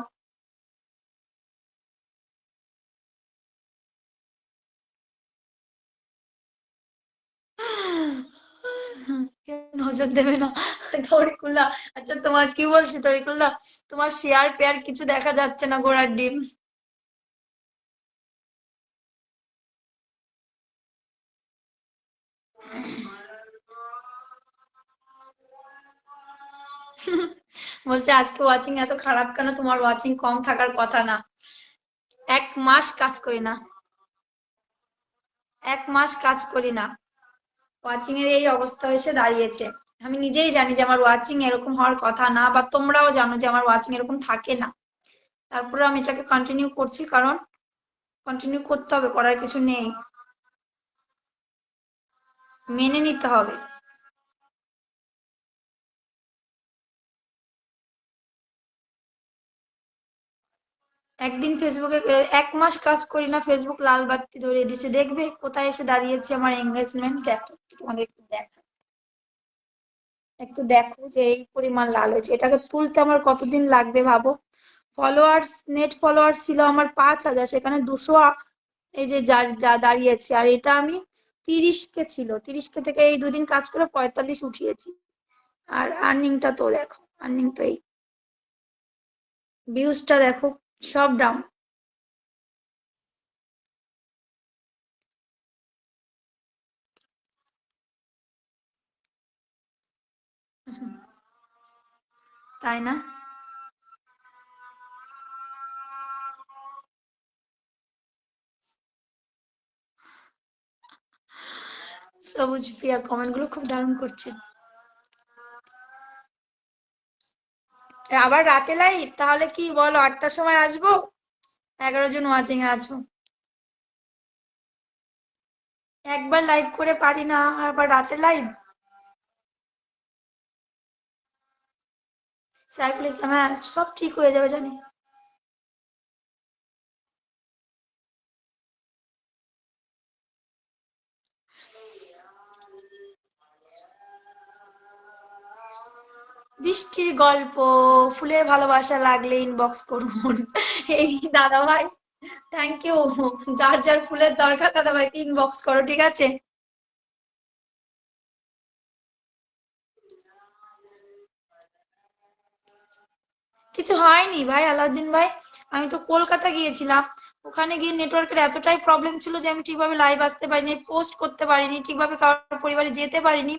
নজর দেবে না। তরিকুল্লা, আচ্ছা তোমার কি বলছি তরিকুল্লা, তোমার শেয়ার পেয়ার কিছু দেখা যাচ্ছে না, ঘোড়ার ডিম। বলছে আজকে ওয়াচিং এত খারাপ কেন, তোমার ওয়াচিং কম থাকার কথা না। 1 মাস কাজ করি না, 1 মাস কাজ করি না, ওয়াচিং এর এই অবস্থা এসে দাঁড়িয়েছে। আমি নিজেই জানি যে আমার ওয়াচিং এরকম হওয়ার কথা না, বা তোমরাও জানো যে আমার ওয়াচিং এরকম থাকে না। তারপরে আমি এটাকে কন্টিনিউ করছি, কারণ কন্টিনিউ করতে হবে, করার কিছু নেই, মেনে নিতে হবে। একদিন ফেসবুকে 1 মাস কাজ করি না, ফেসবুক লাল বাতি ধরিয়ে দিছে, দেখবে কোথায় এসে দাঁড়িয়েছে আমার এঙ্গেজমেন্ট, দেখো তোমাদের একটু দেখো, একটু দেখো যে এই পরিমাণ লাল হয়েছে। এটাকে তুলতে আমার কতদিন লাগবে ভাবো। ফলোয়ার্স, নেট ফলোয়ার্স ছিল আমার 5,000, সেখানে 200 এই যে যা যা দাঁড়িয়েছে, আর এটা আমি 30 কে ছিল, 30 কে থেকে এই 2 দিন কাজ করে 45 উঠিয়েছি। আর আর্নিংটা তো দেখো, আর্নিং তো এই ভিউজটা দেখো, সব ডাউন। তাই না? সবুজ প্রিয়া কমেন্ট গুলো খুব দারুণ করছে। আবার রাতে লাইভ, তাহলে কি বলো 8টার সময় আসবো? 11 জন ওয়াচিং এ আছো। একবার লাইভ করে পারি না, আবার রাতে লাইভ। সাইফুল ইসলাম, হ্যাঁ সব ঠিক হয়ে যাবে জানি। বৃষ্টির গল্প, ফুলের ভালোবাসা লাগলে ইনবক্স করুন। এই দাদা ভাই, থ্যাংক ইউ। যার যার ফুলের দরকার দাদা ভাইকে ইনবক্স করো, ঠিক আছে? কিছু হয়নি ভাই আলাউদ্দিন ভাই, আমি তো কলকাতা গিয়েছিলাম। ওখানে গিয়ে নেটওয়ার্কের এতটাই প্রবলেম ছিল যে আমি ঠিকভাবে লাইভ আসতে পারিনি, পোস্ট করতে পারিনি, ঠিকভাবে কারোর পরিবারে যেতে পারিনি।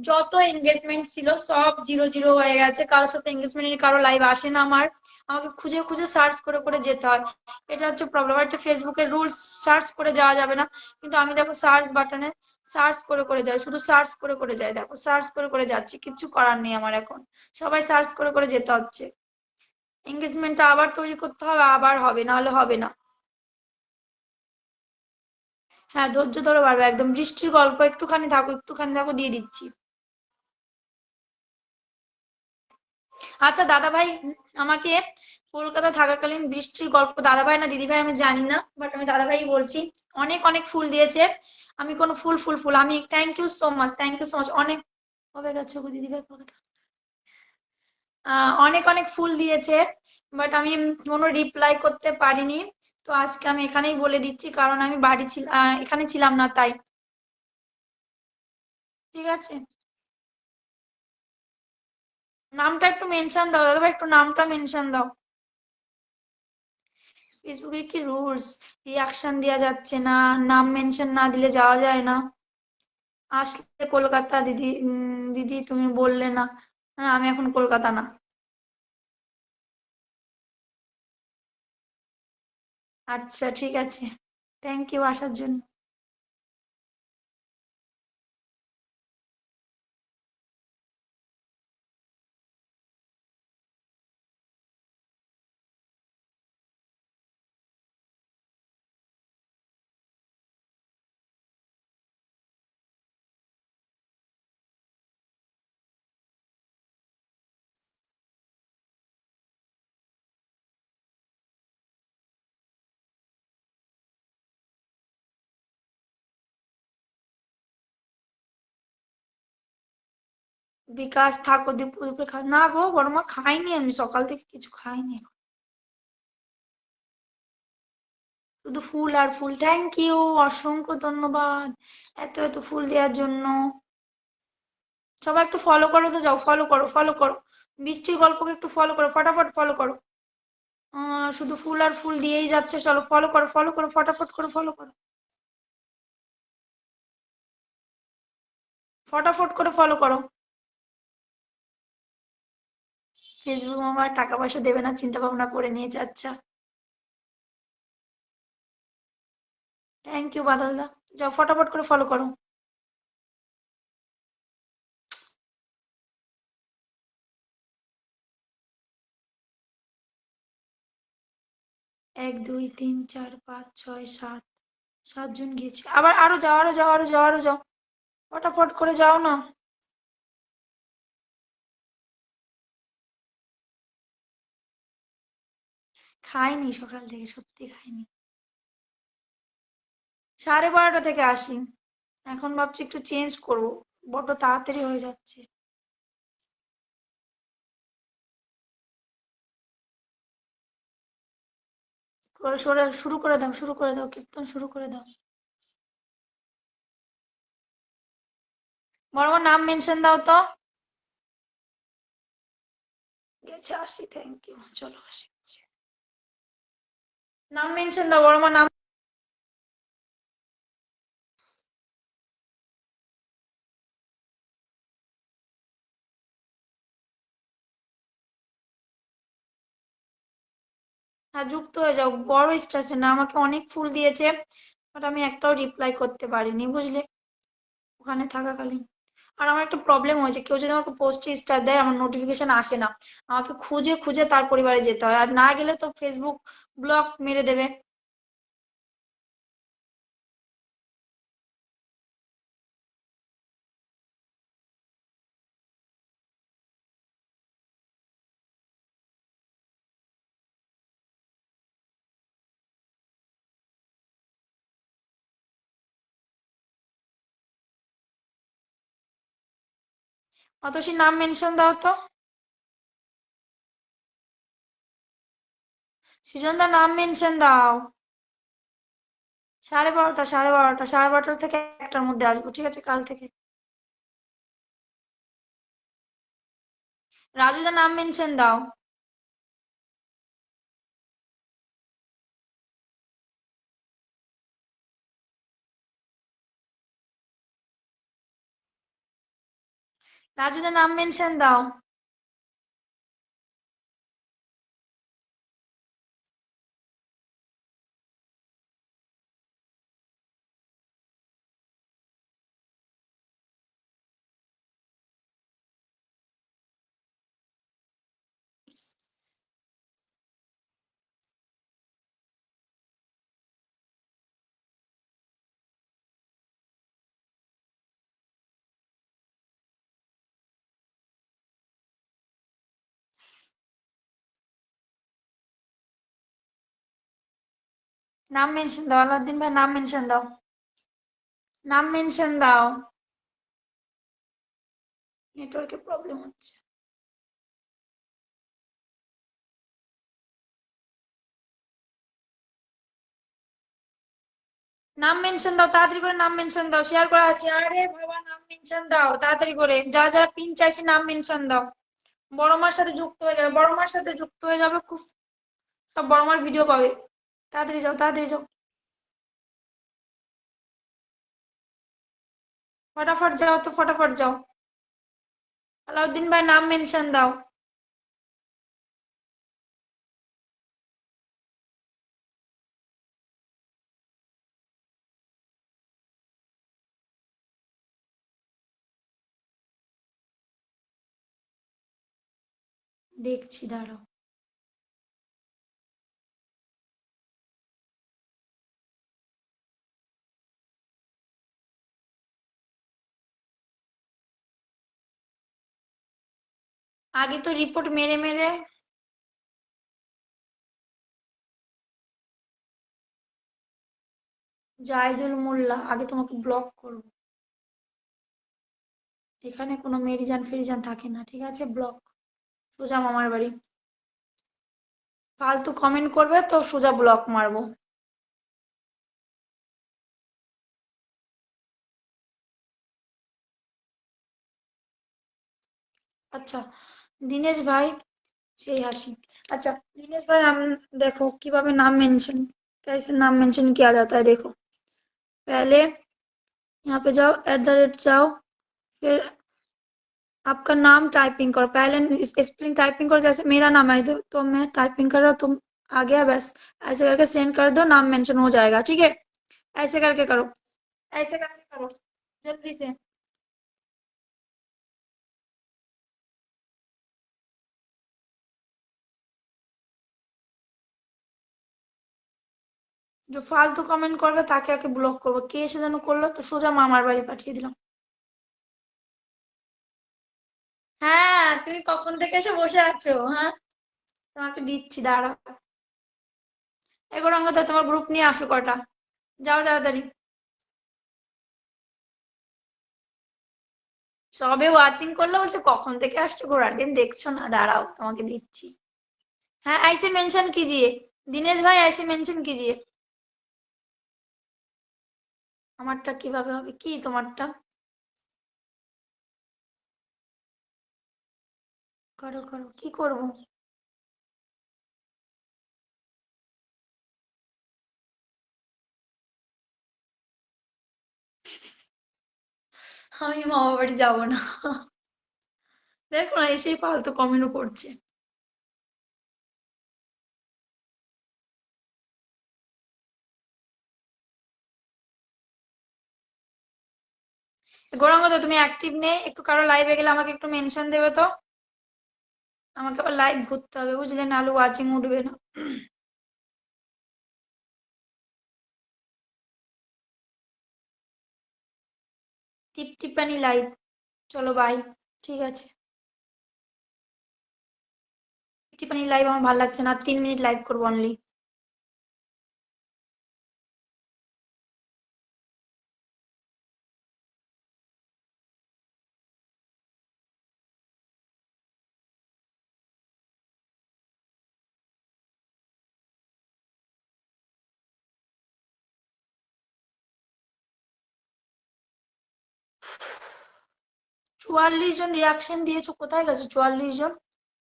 যত এঙ্গেজমেন্ট ছিল সব জিরো জিরো হয়ে গেছে, কারোর সাথে এঙ্গেজমেন্ট, কারো লাইভ আসে না আমার। আমাকে খুঁজে খুঁজে সার্চ করে করে যেতে হয়। এটা হচ্ছে প্রবলেম। একটা ফেসবুকের রুলস, সার্চ করে যাওয়া যাবে না, কিন্তু আমি দেখো সার্চ বাটনে সার্চ করে করে যাই, শুধু সার্চ করে করে যাই, দেখো সার্চ করে করে যাচ্ছি, কিচ্ছু করার নেই আমার এখন। সবাই সার্চ করে করে যেতে হচ্ছে। এঙ্গেজমেন্টটা আবার তৈরি করতে হবে, আবার হবে, না হলে হবে না। হ্যাঁ ধৈর্য ধরো, পারবে একদম। বৃষ্টির গল্প, একটুখানি থাকো, একটুখানি থাকো, দিয়ে দিচ্ছি। আচ্ছা দাদা ভাই, আমাকে কলকাতা থাকাকালীন বৃষ্টির গল্প দাদা ভাই না দিদি ভাই আমি জানি না, বাট আমি দাদা ভাই বলছি, অনেক অনেক ফুল দিয়েছে। আমি কোনো ফুল ফুল ফুল আমি thank you so much, thank you so much, অনেক। কবে গেছো গো দিদি ভাই কলকাতা? অনেক অনেক ফুল দিয়েছে, বাট আমি কোনো রিপ্লাই করতে পারিনি। তো আজকে আমি এখানেই বলে দিচ্ছি, কারণ আমি বাড়ি ছিলাম, এখানে ছিলাম না তাই। ঠিক আছে, নামটা একটু মেনশন দাও দাদা ভাই, একটু নামটা মেনশন দাও। ফেসবুকে কি রুলস, রিয়াকশন দেওয়া যাচ্ছে না, নাম মেনশন না দিলে যাওয়া যায় না। আসলে কলকাতা দিদি, দিদি তুমি বললে না। হ্যাঁ আমি এখন কলকাতা না। আচ্ছা ঠিক আছে, থ্যাংক ইউ আসার জন্য। বিকাশ থাকো, দুপুর দুপুরে না গো বড়মা, খাইনি, আমি সকাল থেকে কিছু খাইনি। শুধু ফুল আর ফুল, থ্যাংক ইউ, অসংখ্য ধন্যবাদ এত এত ফুল দেওয়ার জন্য। সবাই একটু ফলো করো তো, যাও ফলো করো, ফলো করো। বৃষ্টির গল্পকে একটু ফলো করো, ফটাফট ফলো করো। শুধু ফুল আর ফুল দিয়েই যাচ্ছে, চলো ফলো করো, ফলো করো, ফটাফট করে ফলো করো, ফটাফট করে ফলো করো। ফেসবুক আমার টাকা পয়সা দেবে না, চিন্তা ভাবনা করে নিয়েছে, আচ্ছা। থ্যাংক ইউ বাদল দা। যাও ফটাফট করে ফলো করো। 1 2 3 4 5 6 7, 7 জন গিয়েছে, আবার আরো যাও, আরো যাও, আরো যাও, আরো যাও, ফটাফট করে যাও না। খাইনি সকাল থেকে, সত্যি খাইনি। 12:30 থেকে আসি। এখন ভাবছি একটু চেঞ্জ করবো, বড্ড তাড়াতাড়ি হয়ে যাচ্ছে। শুরু করে দাও, শুরু করে দাও, কীর্তন শুরু করে দাও। বড় আমার নাম মেনশন দাও তো। গেছে, আসি, থ্যাংক ইউ, চলো আসি। নাম মেনশন দাও, বড় আমার নাম। হ্যাঁ, যুক্ত হয়ে যাও, বড় স্ট্রেসে না, আমাকে অনেক ফুল দিয়েছে, বাট আমি একটাও রিপ্লাই করতে পারিনি, বুঝলে, ওখানে থাকাকালীন। আর আমার একটা প্রবলেম হয়েছে, কেউ যদি আমাকে পোস্টে স্টার দেয়, আমার নোটিফিকেশন আসে না, আমাকে খুঁজে খুঁজে তার পরিবারে যেতে হয়, আর না গেলে তো ফেসবুক ব্লক মেরে দেবে। অতসী নাম মেনশন দাও তো। সৃজনদার নাম মেনশন দাও। 12:30, 12:30, 12:30 থেকে 1টার মধ্যে আসবো, ঠিক আছে, কাল থেকে। রাজুদার নাম মেনশন দাও। রাজুদার নাম মেনশন দাও। নাম মেনশন দাও, আলাউদ্দিন ভাই নাম মেনশন দাও। নাম মেনশন দাও। নেটওয়ার্কের প্রবলেম হচ্ছে। নাম মেনশন দাও, তাড়াতাড়ি করে নাম মেনশন দাও, শেয়ার করা আছে, আরে বাবা নাম মেনশন দাও তাড়াতাড়ি করে, যারা যারা পিন চাইছে নাম মেনশন দাও। বড় মার সাথে যুক্ত হয়ে যাবে, বড় মার সাথে যুক্ত হয়ে যাবে, খুব সব বড় মার ভিডিও পাবে। তাড়াতাড়ি যাও, তাড়াতাড়ি যাও, ফটাফট যাও তো, ফটাফট যাও। আলাউদ্দিন ভাই নাম মেনশন দাও। দেখছি, দাঁড়াও। আগে তো রিপোর্ট মেরে মেরে। জাহিদুল মোল্লা, আগে তোমাকে ব্লক করবো। এখানে কোনো মেরিজান ফেরিজান থাকে না, ঠিক আছে, ব্লক। সোজা মামার বাড়ি। ফালতু কমেন্ট করবে তো সোজা ব্লক মারবো। अच्छा दिनेश भाई সেই হাসি। अच्छा दिनेश भाई हम देखो কিভাবে नाम मेंशन कैसे नाम मेंशन किया जाता है देखो। पहले यहाँ पे जाओ @ जाओ फिर आपका नाम टाइपिंग करो पहले स्पेलिंग टाइपिंग करो जैसे मेरा नाम है तो मैं टाइपिंग कर रहा हूँ तुम आ गया बस ऐसे करके सेंड कर दो नाम मेंशन हो जाएगा ठीक है। ऐसे करके करो ऐसे करके करो जल्दी से। যে ফালতু কমেন্ট করবে তাকে আগে ব্লক করবো কে এসে যেন করলো তো সোজা মামার বাড়ি পাঠিয়ে দিলাম। হ্যাঁ তুমি কখন থেকে এসে বসে আছো হ্যাঁ তোমাকে দিচ্ছি দাঁড়াও। এগো রঙ্গদা তোমার গ্রুপ নিয়ে আসো কটা যাও তাড়াতাড়ি। সবে ওয়াচিং করলো বলছে কখন থেকে আসছে ঘোড়ার ডিম দেখছো না দাঁড়াও তোমাকে দিচ্ছি। हाँ ऐसे मेंशन कीजिए दिनेश भाई ऐसे मेंशन कीजिए। আমারটা কিভাবে হবে কি তোমারটা করো করো কি করব। আমি মামা বাড়ি যাবো না দেখো না এসেই ফালতু কমেন্ট করছে। গৌরাঙ্গ তুমি অ্যাক্টিভ নেই একটু কারো লাইভে গেলে আমাকে একটু মেনশন দেবে তো আমাকে আবার লাইভ ঘুরতে হবে বুঝলে নাহলে ওয়াচিং উঠবে না। টিপ টিপানি লাইভ চলো বাই ঠিক আছে। টিপানি লাইভ আমার ভালো লাগছে না 3 মিনিট লাইভ করবো অনলি। চুয়াল্লিশ জন রিয়াকশন দিয়েছো কোথায় গেছো 44 জন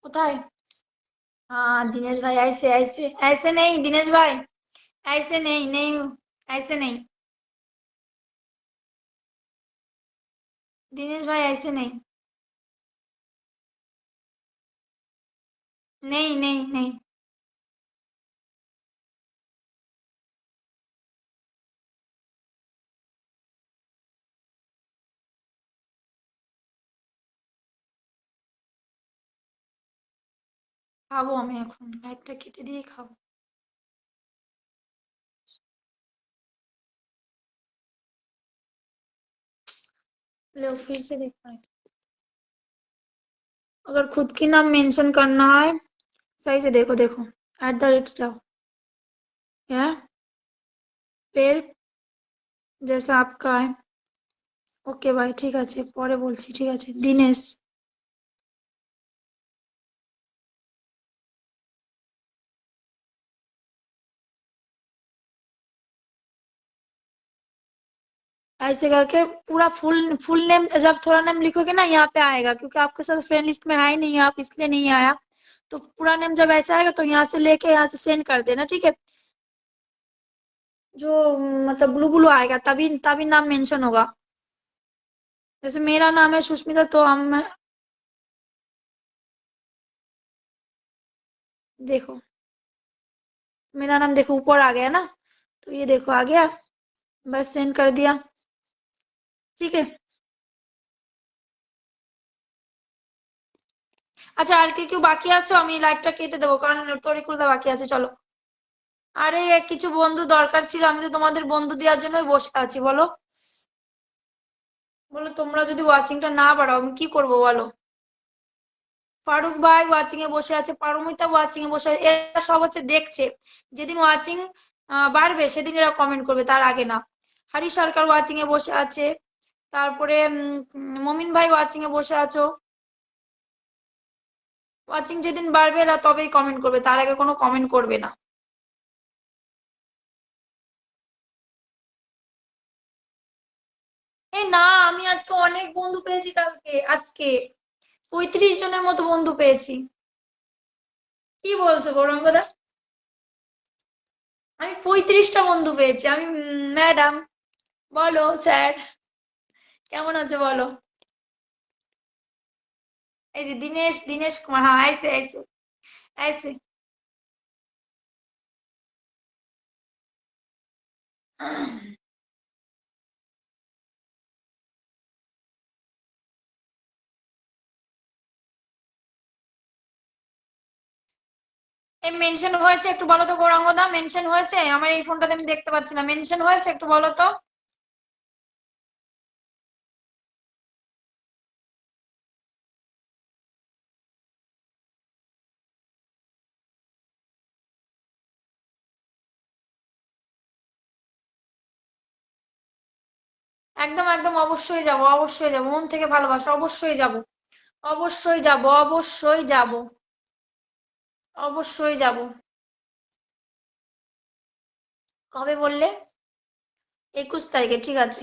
কোথায়। हाँ दिनेश भाई ऐसे ऐसे ऐसे नहीं दिनेश भाई ऐसे नहीं नहीं ऐसे नहीं दिनेश भाई ऐसे नहीं नहीं नहीं नहीं। খাবো আমি এখন লাইভটা কেটে দিয়ে খাবো। लो फिर से देखना है अगर खुद की नाम मेंशन करना है सही से देखो देखो @ जाओ क्या फिर जैसा आपका है ওকে ভাই ঠিক আছে পরে বলছি ঠিক আছে দিনেশ। ऐसे करके पूरा फुल फुल नेम जब थोड़ा नेम लिखोगे ना यहाँ पे आएगा क्योंकि आपके साथ फ्रेंड लिस्ट में है ही नहीं आप इसलिए नहीं आया। तो पूरा नेम जब ऐसा आएगा तो यहाँ से लेके यहाँ से सेंड कर देना ठीक है। जो मतलब ब्लू ब्लू आएगा तभी तभी नाम मेंशन होगा। जैसे मेरा नाम है सुष्मिता तो हम देखो मेरा नाम देखो ऊपर आ गया ना तो ये देखो आ गया बस सेंड कर दिया ठीक है। আচ্ছা আর কি কেউ বাকি আছো আমি লাইভটা কেটে দেবো কারণ তরিকুলদা বাকি আছে চলো। আরে কিছু বন্ধু দরকার ছিল আমি তো তোমাদের বন্ধু দেওয়ার জন্যই বসে আছি বলো। বলো তোমরা যদি ওয়াচিংটা না বাড়াও আমি কি করবো বলো। ফারুক ভাই ওয়াচিং এ বসে আছে পারমিতা ওয়াচিং এ বসে আছে এরা সব হচ্ছে দেখছে যেদিন ওয়াচিং বাড়বে সেদিন এরা কমেন্ট করবে তার আগে না। হারি সরকার ওয়াচিং এ বসে আছে তারপরে মমিন ভাই ওয়াচিং এ বসে আছো। ওয়াচিং যেদিন বাড়বে এরা তবেই কমেন্ট করবে তার আগে কোনো কমেন্ট করবে না। এই না আমি আজকে অনেক বন্ধু পেয়েছি কালকে আজকে 35 জনের মতো বন্ধু পেয়েছি। কি বলছো গৌরাঙ্গদা? আমি 35টা বন্ধু পেয়েছি আমি। ম্যাডাম, বলো স্যার, কেমন আছো বলো? এই যে দিনেশ, দিনেশ কুমার, হ্যাঁ আইসে আইসে আইসে। এই মেনশন হয়েছে একটু বলো তো গৌরাঙ্গদা, মেনশন হয়েছে? আমার এই ফোনটাতে আমি দেখতে পাচ্ছি না, মেনশন হয়েছে একটু বলো তো। একদম একদম, অবশ্যই যাব, অবশ্যই যাব, মন থেকে ভালোবাসা, অবশ্যই যাব, অবশ্যই যাব, অবশ্যই যাব, অবশ্যই যাব। কবে বললে? 21 তারিখে, ঠিক আছে।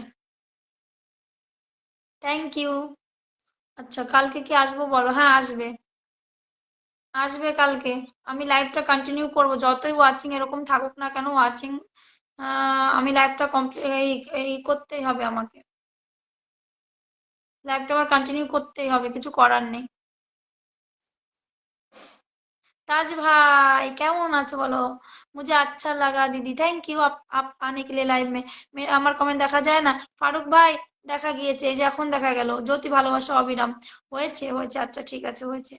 Thank you. আচ্ছা, কালকে কি আসবো বলো? হ্যাঁ আসবে, আসবে কালকে। আমি লাইভটা কন্টিনিউ করব, যতই ওয়াচিং এরকম থাকুক না কেন, ওয়াচিং আমি লাইভটা কমপ্লিট এই এই করতেই হবে আমাকে। লাইভটা আমার কন্টিনিউ করতেই হবে, কিছু করার নেই। ताज भाई কেমন আছো বলো? मुझे अच्छा लगा दीदी, थैंक यू आप आने के लिए लाइव में। আমার কমেন্ট দেখা যায় না? ফারুক ভাই, দেখা গিয়েছে, এই যে এখন দেখা গেল। জ্যোতি ভালোবাসা অবিরাম। হয়েছে হয়েছে, আচ্ছা ঠিক আছে, হয়েছে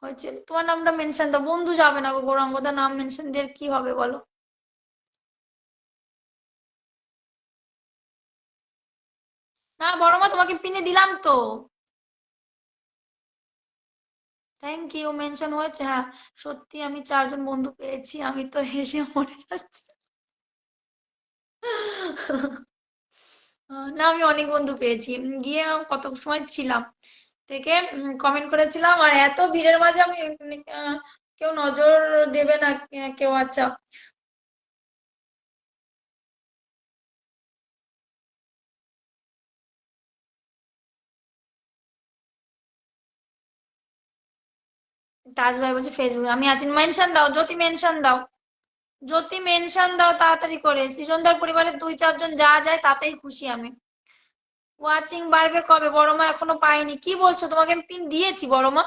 হয়েছে। তোমার নামটা মেনশন দাও, বন্ধু যাবে না গো গৌরাঙ্গদা, নাম মেনশন দিয়ে কি হবে বলো? না বড় মা, তোমাকে পিনে দিলাম তো। থ্যাংক ইউ, মেনশন হয়েছে, হ্যাঁ। সত্যি আমি 4 জন বন্ধু পেয়েছি, আমি তো হেসে মরে যাচ্ছি। না, আমি অনেক বন্ধু পেয়েছি। গিয়ে কত সময় ছিলাম থেকে কমেন্ট করেছিলাম, আর এত ভিড়ের মাঝে আমি কেউ নজর দেবে না, কেউ, আচ্ছা। তাজ ভাই বলছে ফেসবুকে আমি আছি, মেনশন দাও জ্যোতি, মেনশন দাও। জ্যোতি মেনশন দাও তাড়াতাড়ি করে, সৃজনদার পরিবারের 2-4 জন যা যায় তাতেই খুশি আমি। ওয়াচিং বাড়বে কবে বড় মা? এখনো পাইনি, কি বলছো? তোমাকে আমি পিন দিয়েছি বড় মা।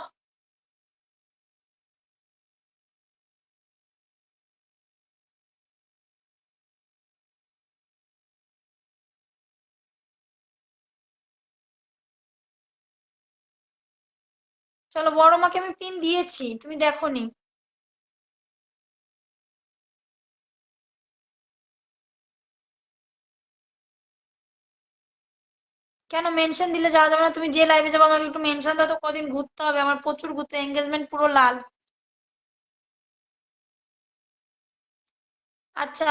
চলো, বড় মাকে আমি পিন দিয়েছি, তুমি দেখোনি? কেন মেনশন দিলে যাওয়া যাবে না? তুমি যে লাইভে যাবো আমাকে একটু মেনশন দাও তো, কদিন ঘুরতে হবে আমার, প্রচুর ঘুরতে, এঙ্গেজমেন্ট পুরো লাল। আচ্ছা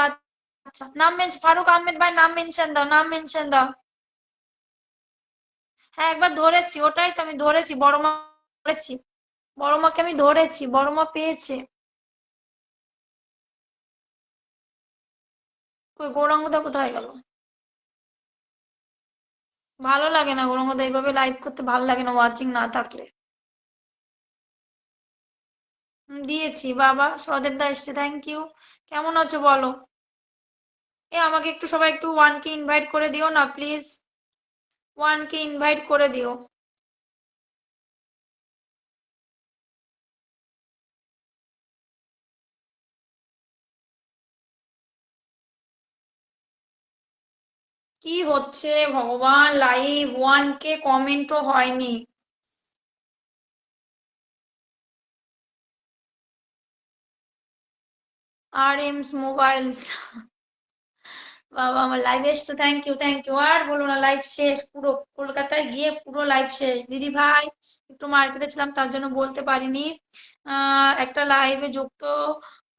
আচ্ছা, নাম ফারুক আহমেদ ভাই, নাম মেনশন দাও, নাম মেনশন দাও। হ্যাঁ একবার ধরেছি, ওটাই তো আমি ধরেছি, বড় মা ধরেছি। বড় মাকে আমি ধরেছি, বড় মা পেয়েছে। কই গৌরাঙ্গদা কোথায় গেল? ভালো লাগে না গৌরাঙ্গদা, এইভাবে লাইভ করতে ভালো লাগে না ওয়াচিং না থাকলে। দিয়েছি বাবা, সদেব দা এসছে, থ্যাংক ইউ। কেমন আছো বলো? আমাকে একটু সবাই একটু ওয়ানকে ইনভাইট করে দিও না প্লিজ, ওয়ানকে ইনভাইট করে দিও। কি হচ্ছে ভগবান, লাইভ 1K কমেন্টও হয়নি। আর এমস মোবাইলস, বাবা আমার লাইভ এসছো, থ্যাংক ইউ থ্যাংক ইউ। আর বলো না, লাইভ শেষ পুরো, কলকাতায় গিয়ে পুরো লাইভ শেষ দিদি ভাই। একটু মার্কেটে ছিলাম তার জন্য বলতে পারিনি। একটা লাইভে যুক্ত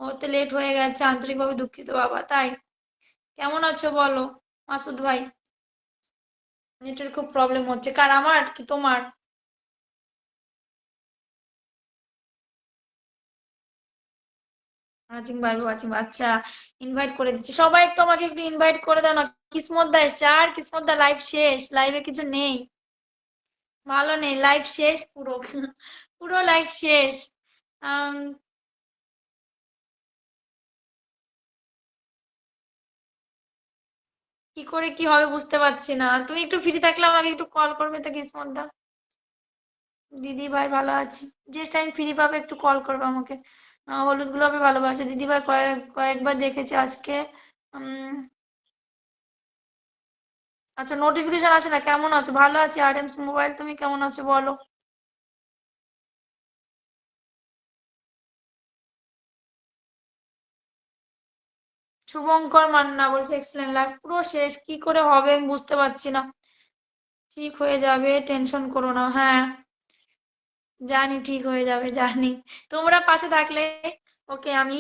হতে লেট হয়ে গেছে, আন্তরিকভাবে দুঃখিত বাবা। তাই কেমন আছো বলো মাসুদ ভাই? নেটের খুব প্রবলেম হচ্ছে, কার, আমার কি তোমার? ওয়াচিং বাড়বে, ওয়াচিং, আচ্ছা। ইনভাইট করে দিচ্ছি, সবাই একটু আমাকে একটু ইনভাইট করে দাও না। কিসমত দা এসছে, আর কিসমত দা লাইভ শেষ, লাইভে কিছু নেই। ভালো নেই, লাইফ শেষ পুরো। পুরো লাইফ শেষ। আম, কি করে কি হবে বুঝতে পারছি না। তুমি একটু ফ্রি থাকলে আমাকে একটু কল করবে তো কিসমত দা। দিদি ভাই ভালো আছি। যে টাইম ফ্রি পাবে একটু কল করবে আমাকে। হলুদ গোলাপে ভালোবাসে দিদি ভাই, কয়েকবার দেখেছি আজকে। উম, আচ্ছা, নোটিফিকেশন আসে না। কেমন আছো? ভালো আছি। আরএমস মোবাইল, তুমি কেমন আছো বলো? শুভঙ্কর মান্না বলছে এক্সেলেন্ট লাইফ পুরো শেষ, কি করে হবে আমি বুঝতে পারছি না। ঠিক হয়ে যাবে, টেনশন করো না। হ্যাঁ, জানি ঠিক হয়ে যাবে, জানি। তোমরা পাশে থাকলে। ওকে, আমি।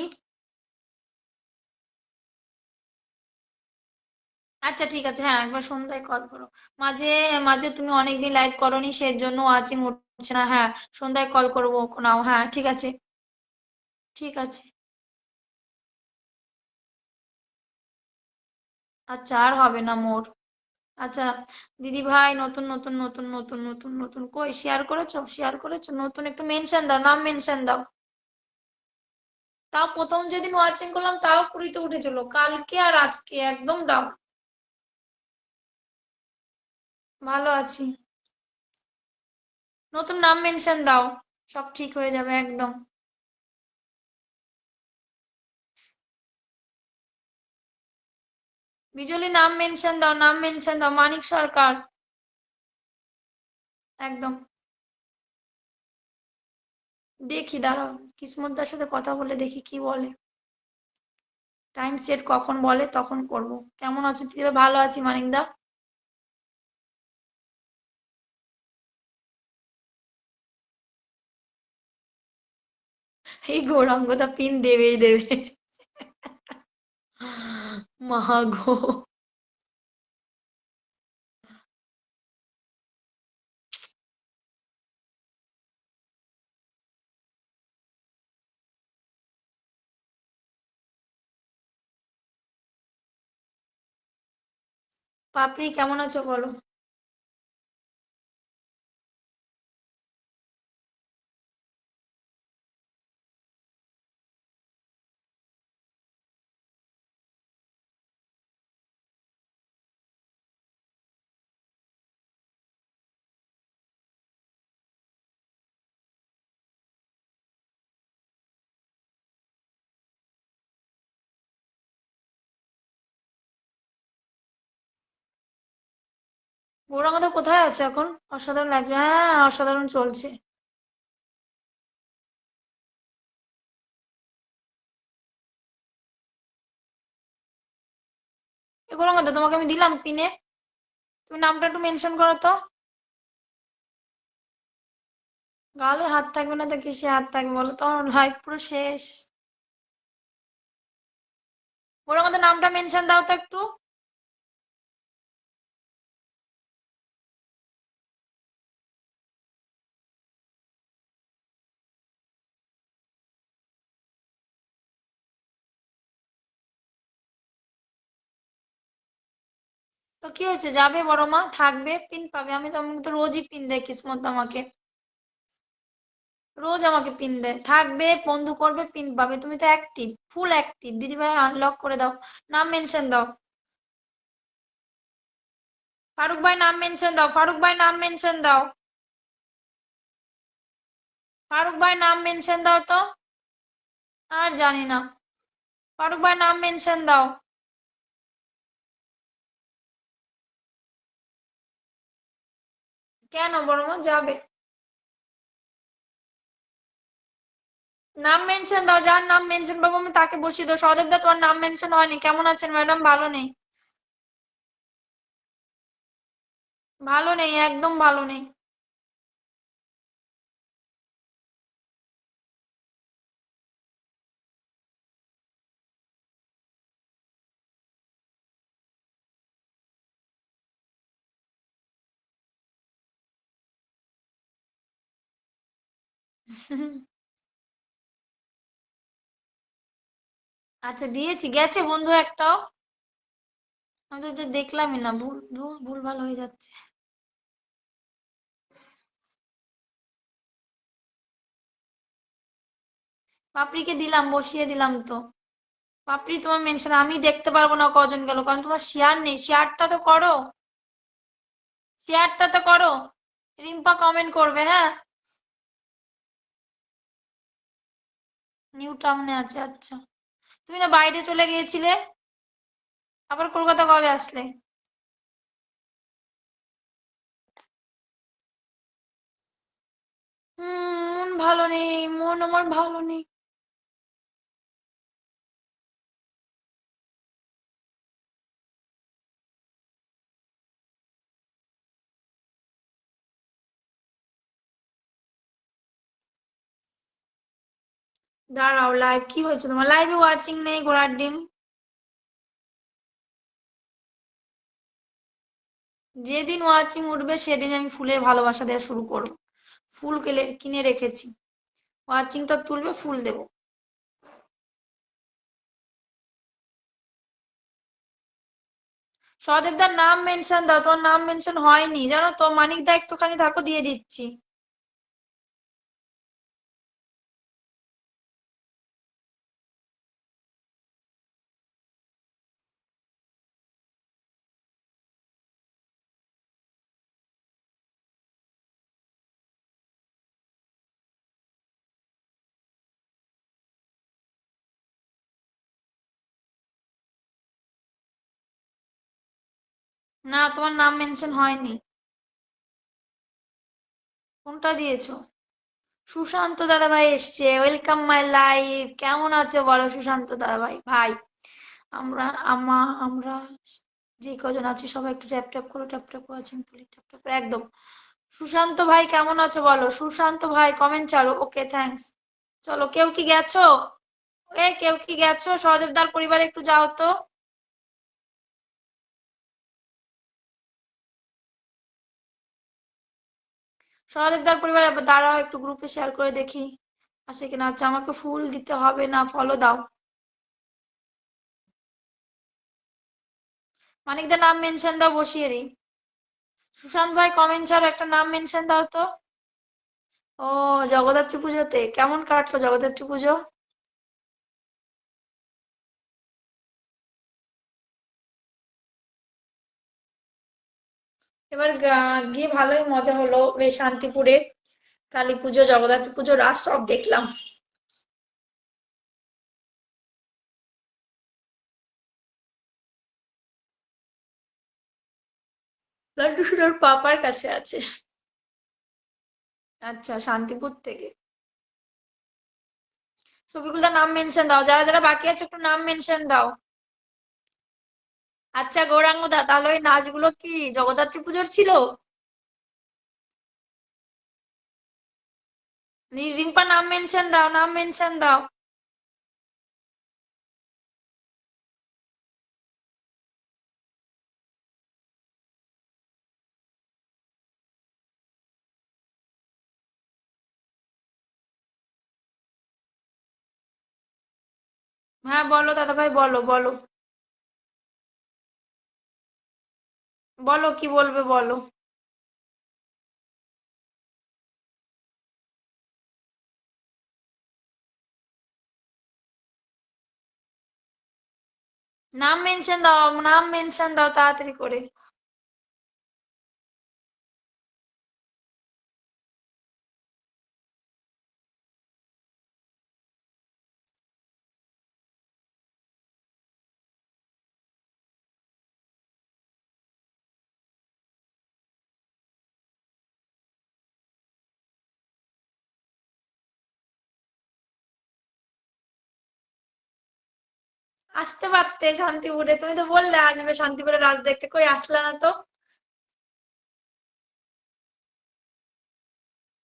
আচ্ছা ঠিক আছে, হ্যাঁ একবার সন্ধ্যায় কল করো। মাঝে মাঝে তুমি অনেকদিন লাইভ করোনি, সেজন্য ওয়াচিং উঠছে না। হ্যাঁ, সন্ধ্যায় কল করবো নাও। হ্যাঁ ঠিক আছে। ঠিক আছে। আচ্ছা, আর হবে না মোর। আচ্ছা, দিদি ভাই নতুন নতুন নতুন নতুন নতুন নতুন কই শেয়ার করেছো? শেয়ার করেছো নতুন? একটু মেনশন দাও, নাম মেনশন দাও। তাও প্রথম যেদিন ওয়াচিং করলাম তাও 20-তে উঠেছিল, কালকে আর আজকে একদম ডাউন। ভালো আছি। নতুন নাম মেনশন দাও, সব ঠিক হয়ে যাবে একদম। বিজলি নাম মেনশন দাও, নাম মেনশন দাও, মানিক সরকার। একদম। দেখি দাঁড়াও, কিসমতদার সাথে কথা বলে দেখি কি বলে। টাইম সেট কখন বলে তখন করব। কেমন আছো দিদি? ভালো আছি মানিক দা। এই গৌরাঙ্গদা পিন দেবেই দেবে। মা গো। পাপড়ি কেমন আছো বলো? গৌরাঙ্গদা কোথায় আছো এখন? অসাধারণ লাগছে, হ্যাঁ অসাধারণ চলছে। এ গৌরাঙ্গদা, তোমাকে আমি দিলাম পিনে। তুমি নামটা একটু মেনশন করো তো। গালে হাত থাকবে না তো কিসে হাত থাকবে বলো? তোমার লাইফ পুরো শেষ। গৌরাঙ্গদা নামটা মেনশন দাও তো একটু। তো কি হয়েছে, যাবে বড় মা, থাকবে, পিন পাবে। আমি তো, আমাকে তো রোজই পিন দেয় কিসমত আমাকে। রোজ আমাকে পিন দেয়, থাকবে, বন্ধু করবে, পিন পাবে। তুমি তো অ্যাক্টিভ, ফুল অ্যাক্টিভ। দিদি ভাই আনলক করে দাও, নাম মেনশন দাও। ফারুক ভাই নাম মেনশন দাও, ফারুক ভাই নাম মেনশন দাও। ফারুক ভাই নাম মেনশন দাও তো। আর জানি না। ফারুক ভাই নাম মেনশন দাও। কেন বড় মা যাবে? নাম মেনশন দাও, যার নাম মেনশন পাবো আমি তাকে বসিয়ে দাও। সদেব দা, তোমার নাম মেনশন হয়নি। কেমন আছেন ম্যাডাম? ভালো নেই। ভালো নেই, একদম ভালো নেই। আচ্ছা দিয়েছি, গেছে বন্ধু একটাও। আমি তো এটা দেখলামই না, ভুল ভুল ভুল ভাল হয়ে যাচ্ছে। পাপড়িকে দিলাম, বসিয়ে দিলাম তো। পাপড়ি তোমার মেনশন আমি দেখতে পারবো না কজন গেল, কারণ তোমার শেয়ার নেই। শেয়ারটা তো করো, শেয়ারটা তো করো। রিম্পা কমেন্ট করবে, হ্যাঁ। নিউ টাউনে আছে, আচ্ছা। তুমি না বাইরে চলে গিয়েছিলে, আবার কলকাতা কবে আসলে? মন ভালো নেই, মন আমার ভালো নেই। দাঁড়াও, লাইভ কি হয়েছে তোমার? লাইভে ওয়াচিং নেই, ঘোড়ার ডিম। যেদিন ওয়াচিং উঠবে সেদিন আমি ফুলের ভালোবাসা দেওয়া শুরু করবো। ফুল কিনে কিনে রেখেছি, ওয়াচিংটা তুলবে, ফুল দেবো। সহদেবদার নাম মেনশন দাও, তোমার নাম মেনশন হয়নি জানো তো। মানিক দা একটুখানি থাকো, দিয়ে দিচ্ছি। না, তোমার নাম মেনশন হয়নি। কোনটা দিয়েছো? সুশান্ত দাদা ভাই এসছে, ওয়েলকাম মাই লাইফ। কেমন আছো বলো সুশান্ত দাদা ভাই? ভাই, আমরা আমরা যে কজন আছি সবাই একটু ট্যাপ ট্যাপ করো, ট্যাপ ট্যাপ করে আছেন তুলি, ট্যাপ ট্যাপ করে একদম। সুশান্ত ভাই কেমন আছো বলো? সুশান্ত ভাই কমেন্ট চালো, ওকে থ্যাঙ্কস। চলো, কেউ কি গেছো? কেউ কি গেছো? সহদেবদার পরিবারে একটু যাও তো। সহদেবদার পরিবারে দাঁড়াও, একটু গ্রুপে শেয়ার করে দেখি আছে কিনা। আচ্ছা, আমাকে ফুল দিতে হবে না, ফলো দাও। মানিকদার নাম মেনশন দাও, বসিয়ে দিই। সুশান্ত ভাই কমেন্ট ছাড়ো, একটা নাম মেনশন দাও তো। ও, জগদ্ধাত্রী পুজোতে কেমন কাটলো জগদ্ধাত্রী পুজো? এবার গিয়ে ভালোই মজা হলো বেশ। শান্তিপুরে কালী পুজো, জগদ্ধাত্রী পুজো, রাস সব দেখলাম। লাড্ডু সোনার পাপার কাছে আছে। আচ্ছা, শান্তিপুর থেকে। ছবিগুলোর নাম মেনশন দাও, যারা যারা বাকি আছে একটু নাম মেনশন দাও। আচ্ছা গৌরাঙ্গদা, তাহলে ওই নাচগুলো কি জগদ্ধাত্রী পুজোর ছিল? রিম্পা নাম মেনশন দাও, নাম মেনশন দাও। হ্যাঁ বলো দাদা ভাই, বলো বলো। বলো কি বলবে, বলো। নাম মেনশন দাও, নাম মেনশন দাও তাড়াতাড়ি করে। আসতে পারতে শান্তিপুরে, তুমি তো বললে আসবে শান্তিপুরে রাজ দেখতে, কই আসলে না তো।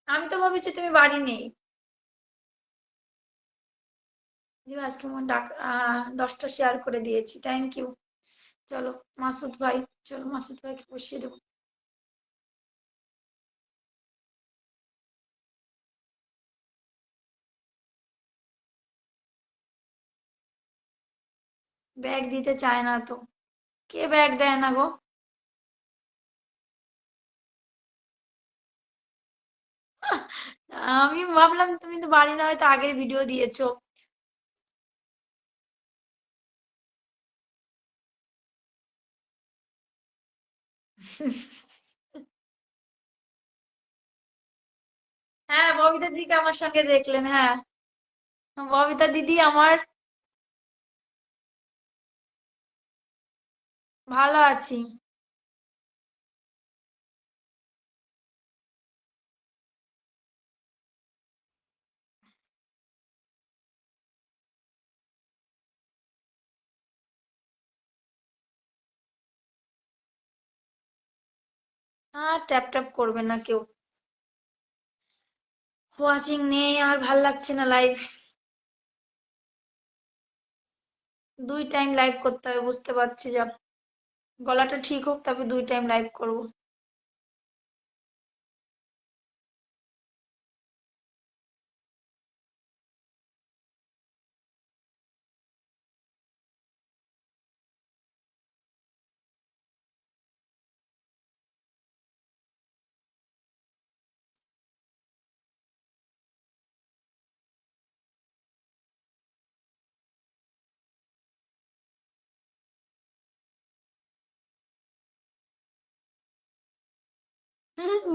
আমি তো ভাবছি তুমি বাড়ি নেই। দিবা আজকে আমার ডাক 10টা শেয়ার করে দিয়েছি, থ্যাংক ইউ। চলো মাসুদ ভাই, চলো মাসুদ ভাইকে বসিয়ে দেবো। ব্যাগ দিতে চায় না তো। কে ব্যাগ দেয় না গো? আমি ভাবলাম তুমি তো বাড়ি না হয়তো আগের ভিডিও দিয়েছো। হ্যাঁ, ববিতা দিদিকে আমার সঙ্গে দেখলেন, হ্যাঁ। ববিতা দিদি আমার। ভালো আছি। আর ট্যাপ ট্যাপ করবে না কেউ। ওয়াচিং নেই আর ভাল লাগছে না লাইভ। 2 টাইম লাইভ করতে হবে, বুঝতে পারছি যা। গলাটা ঠিক হোক তবে 2 টাইম লাইভ করব।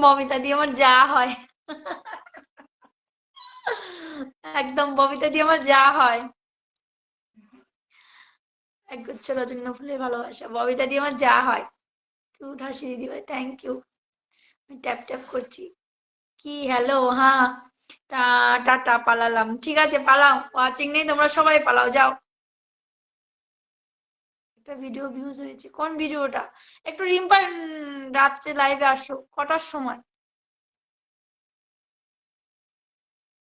ববিতা দিয়ে আমার যা হয়। একদম ববিতা দিয়ে আমার যা হয়। একগুচ্ছ রজনী ফুলের ভালোবাসা, ববিতা দিয়ে আমার যা হয়। কিউট হাসি দিদি ভাই, থ্যাংক ইউ। আমি ট্যাপ ট্যাপ করছি। কি হ্যালো, হ্যাঁ। টাটা, পালালাম, ঠিক আছে পালাও, ওয়াচিং নেই, তোমরা সবাই পালাও যাও। একটা ভিডিও ভিউজ হয়েছে, কোন ভিডিওটা? একটু রিম্পা রাত্রে লাইভে আসো, কটার সময়?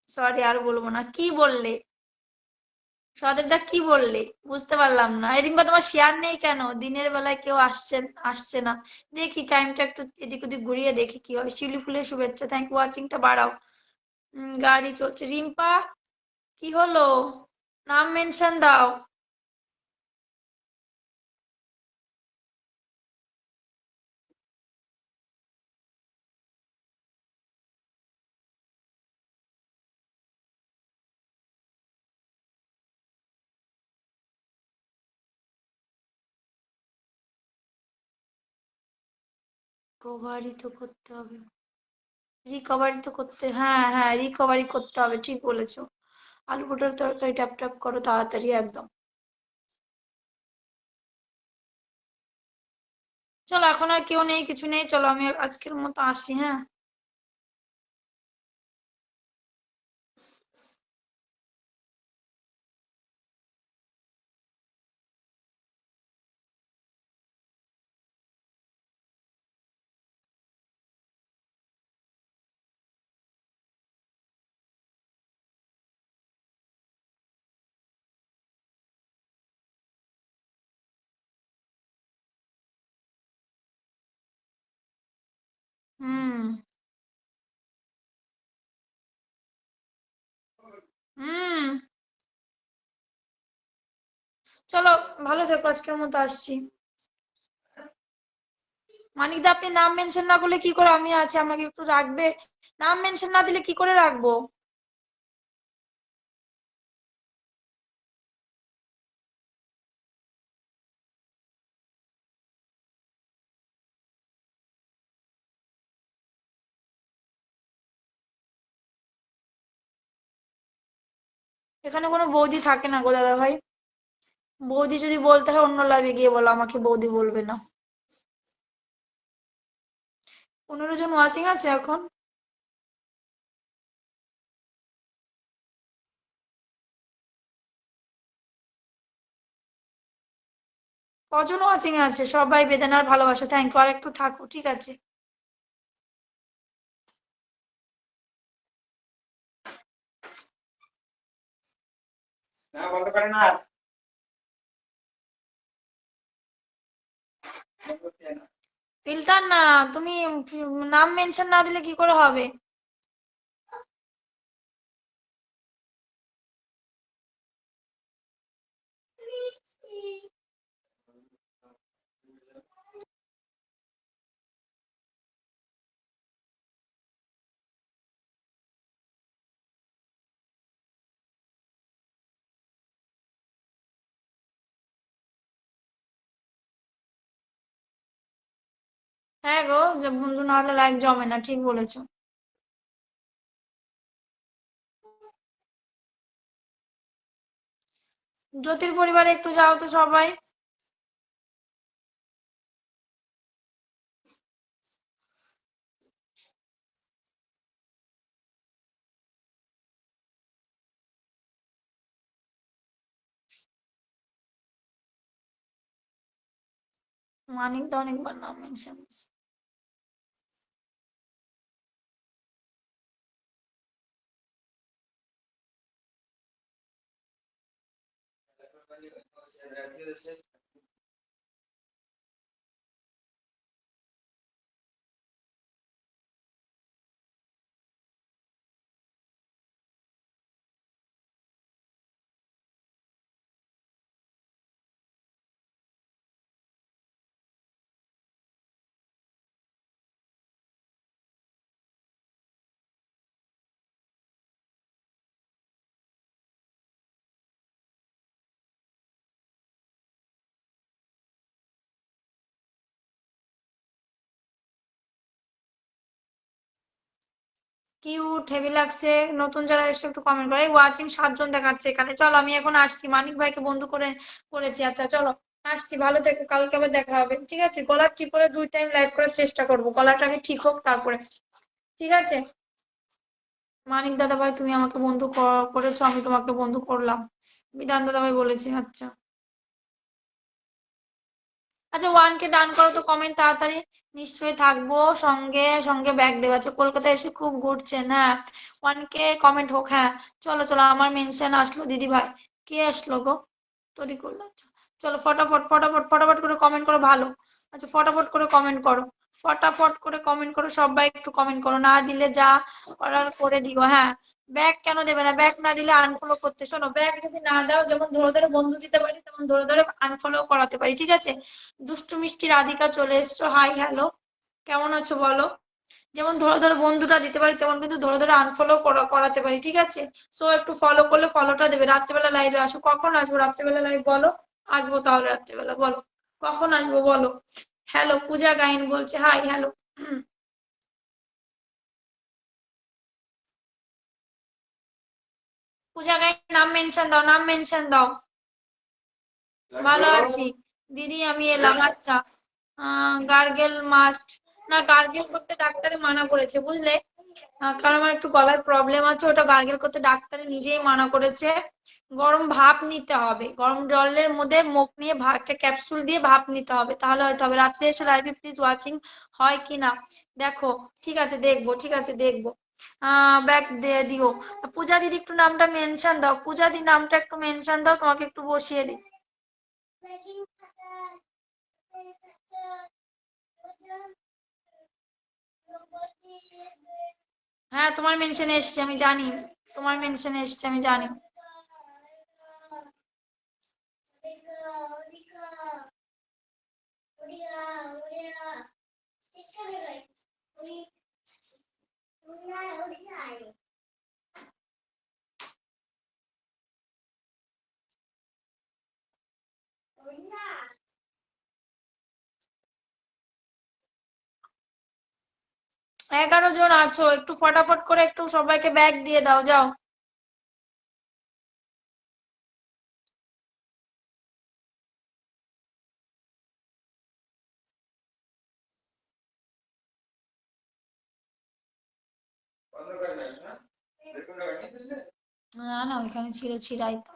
সরি, আর বলবো না, কি বললে? সদেব দা কি বললে? বুঝতে পারলাম না। এই রিম্পা, তোমার শেয়ার নেই কেন? দিনের বেলায় কেউ আসছে না। দেখি টাইমটা একটু এদিক ওদিক ঘুরিয়ে দেখি কি হয়। শিউলি ফুলের শুভেচ্ছা, থ্যাংক ইউ, ওয়াচিংটা বাড়াও। গাড়ি চলছে। রিম্পা, কি হলো? নাম মেনশন দাও। রিকভারি তো করতে হবে। রিকভারি তো করতে, হ্যাঁ হ্যাঁ, রিকভারি করতে হবে, ঠিক বলেছো। আলু পটল তরকারি ট্যাপ ট্যাপ করো তাড়াতাড়ি একদম। চলো, এখন আর কেউ নেই, কিছু নেই, চলো আমি আজকের মতো আসি, হ্যাঁ। হুম। হুম। চলো, ভালো থেকো, আজকের মতো আসছি। মানিকদা, আপনি নাম মেনশন না করলে কি করে? আমি আছি, আমাকে একটু রাখবে। নাম মেনশন না দিলে কি করে রাখবো? এখানে কোনো বৌদি থাকে না গো দাদা ভাই। বৌদি যদি বলতে হয় অন্য লাইভে গিয়ে বলো, আমাকে বৌদি বলবে না। 15 জন ওয়াচিং আছে এখন। কজন ওয়াচিং আছে? সবাই বেদানার ভালোবাসা, থ্যাংক ইউ, আর একটু থাকো, ঠিক আছে। ফিল্টার না, তুমি নাম মেনশন না দিলে কি করে হবে? হ্যাঁ গো, যে বন্ধু না হলে লাইফ জমে না, ঠিক বলেছো। জ্যোতির পরিবারে একটু যাও তো সবাই। মানিক তো অনেকবার নাম মেনশন। কিউট হেভি লাগছে। নতুন যারা এসে একটু কমেন্ট করে। ওয়াচিং 7 জন দেখাচ্ছে এখানে। চলো আমি এখন আসছি, মানিক ভাইকে বন্ধু করে করেছি। আচ্ছা চলো, আসছি, ভালো থেকো, কালকে আবার দেখা হবে, ঠিক আছে? গলা ঠিক করে 2 টাইম লাইভ করার চেষ্টা করবো, গলাটা আগে ঠিক হোক তারপরে, ঠিক আছে? মানিক দাদা ভাই, তুমি আমাকে বন্ধু করেছো, আমি তোমাকে বন্ধু করলাম। বিধান দাদা ভাই বলেছে, আচ্ছা। আচ্ছা, 1K ডান করো তো, কমেন্ট তাড়াতাড়ি। নিশ্চয়ই থাকবো সঙ্গে সঙ্গে, ব্যাগ দেওয়া আছে, কলকাতায় এসে খুব ঘুরছেন, হ্যাঁ। 1K কমেন্ট হোক, হ্যাঁ। চলো চলো, আমার মেনশন আসলো দিদি ভাই। কে আসলো গো? তৈরি করলো, আচ্ছা। চলো ফটাফট ফটাফট ফটাফট করে কমেন্ট করো, ভালো। আচ্ছা ফটাফট করে কমেন্ট করো, ফটাফট করে কমেন্ট করো, সবাই একটু কমেন্ট করো, না দিলে যা করার করে দিও, হ্যাঁ। ব্যাগ কেন দেবে না? ব্যাগ না দিলে আনফলো করতে, শোনো, ব্যাগ যদি না দাও, যেমন ধরে ধরে বন্ধু দিতে পারি, তেমন ধরে ধরে আনফলো করাতে পারি, ঠিক আছে? দুষ্টু মিষ্টি রাধিকা চলে এসছো, হাই হ্যালো, কেমন আছো বলো? যেমন ধরে ধরে বন্ধুটা দিতে পারি, তেমন কিন্তু ধরে ধরে আনফলো করাতে পারি, ঠিক আছে? সো একটু ফলো করলে ফলোটা দেবে। রাত্রেবেলা লাইভে আসো, কখন আসবো রাত্রেবেলা লাইভ বলো? আসবো তাহলে রাত্রেবেলা, বলো কখন আসবো বলো। হ্যালো, পূজা গাইন বলছে, হাই হ্যালো। পূজা গাইন, নাম মেনশন দাও, নাম মেনশন দাও। ভালো আছি দিদি, আমি এলাম, আচ্ছা। গার্গেল মাস্ট, না গার্গেল করতে ডাক্তারে মানা করেছে, বুঝলে? কারণ আমার একটু গলার প্রবলেম আছে, ওটা গার্গেল করতে ডাক্তারে নিজেই মানা করেছে। গরম ভাপ নিতে হবে, গরম জলের মধ্যে মুখ নিয়ে একটা ক্যাপসুল দিয়ে ভাপ নিতে হবে, তাহলে হয়তো হবে। রাত্রে এসে লাইভে প্লিজ ওয়াচিং হয় কি না দেখো। ঠিক আছে দেখবো, ঠিক আছে দেখবো। ব্যাগ দিয়ে দিও। পূজা দিদি একটু নামটা মেনশন দাও, পূজা দি নামটা একটু মেনশন দাও, তোমাকে একটু বসিয়ে দিই। হ্যাঁ, তোমার মেনশনে এসছে আমি জানি, তোমার মেনশনে এসছে আমি জানি। हाँ, 11 জন আছো, একটু ফটাফট করে একটু সবাইকে ব্যাগ দিয়ে দাও, যাও। না না, ওইখানে ছিল চিরাই তো,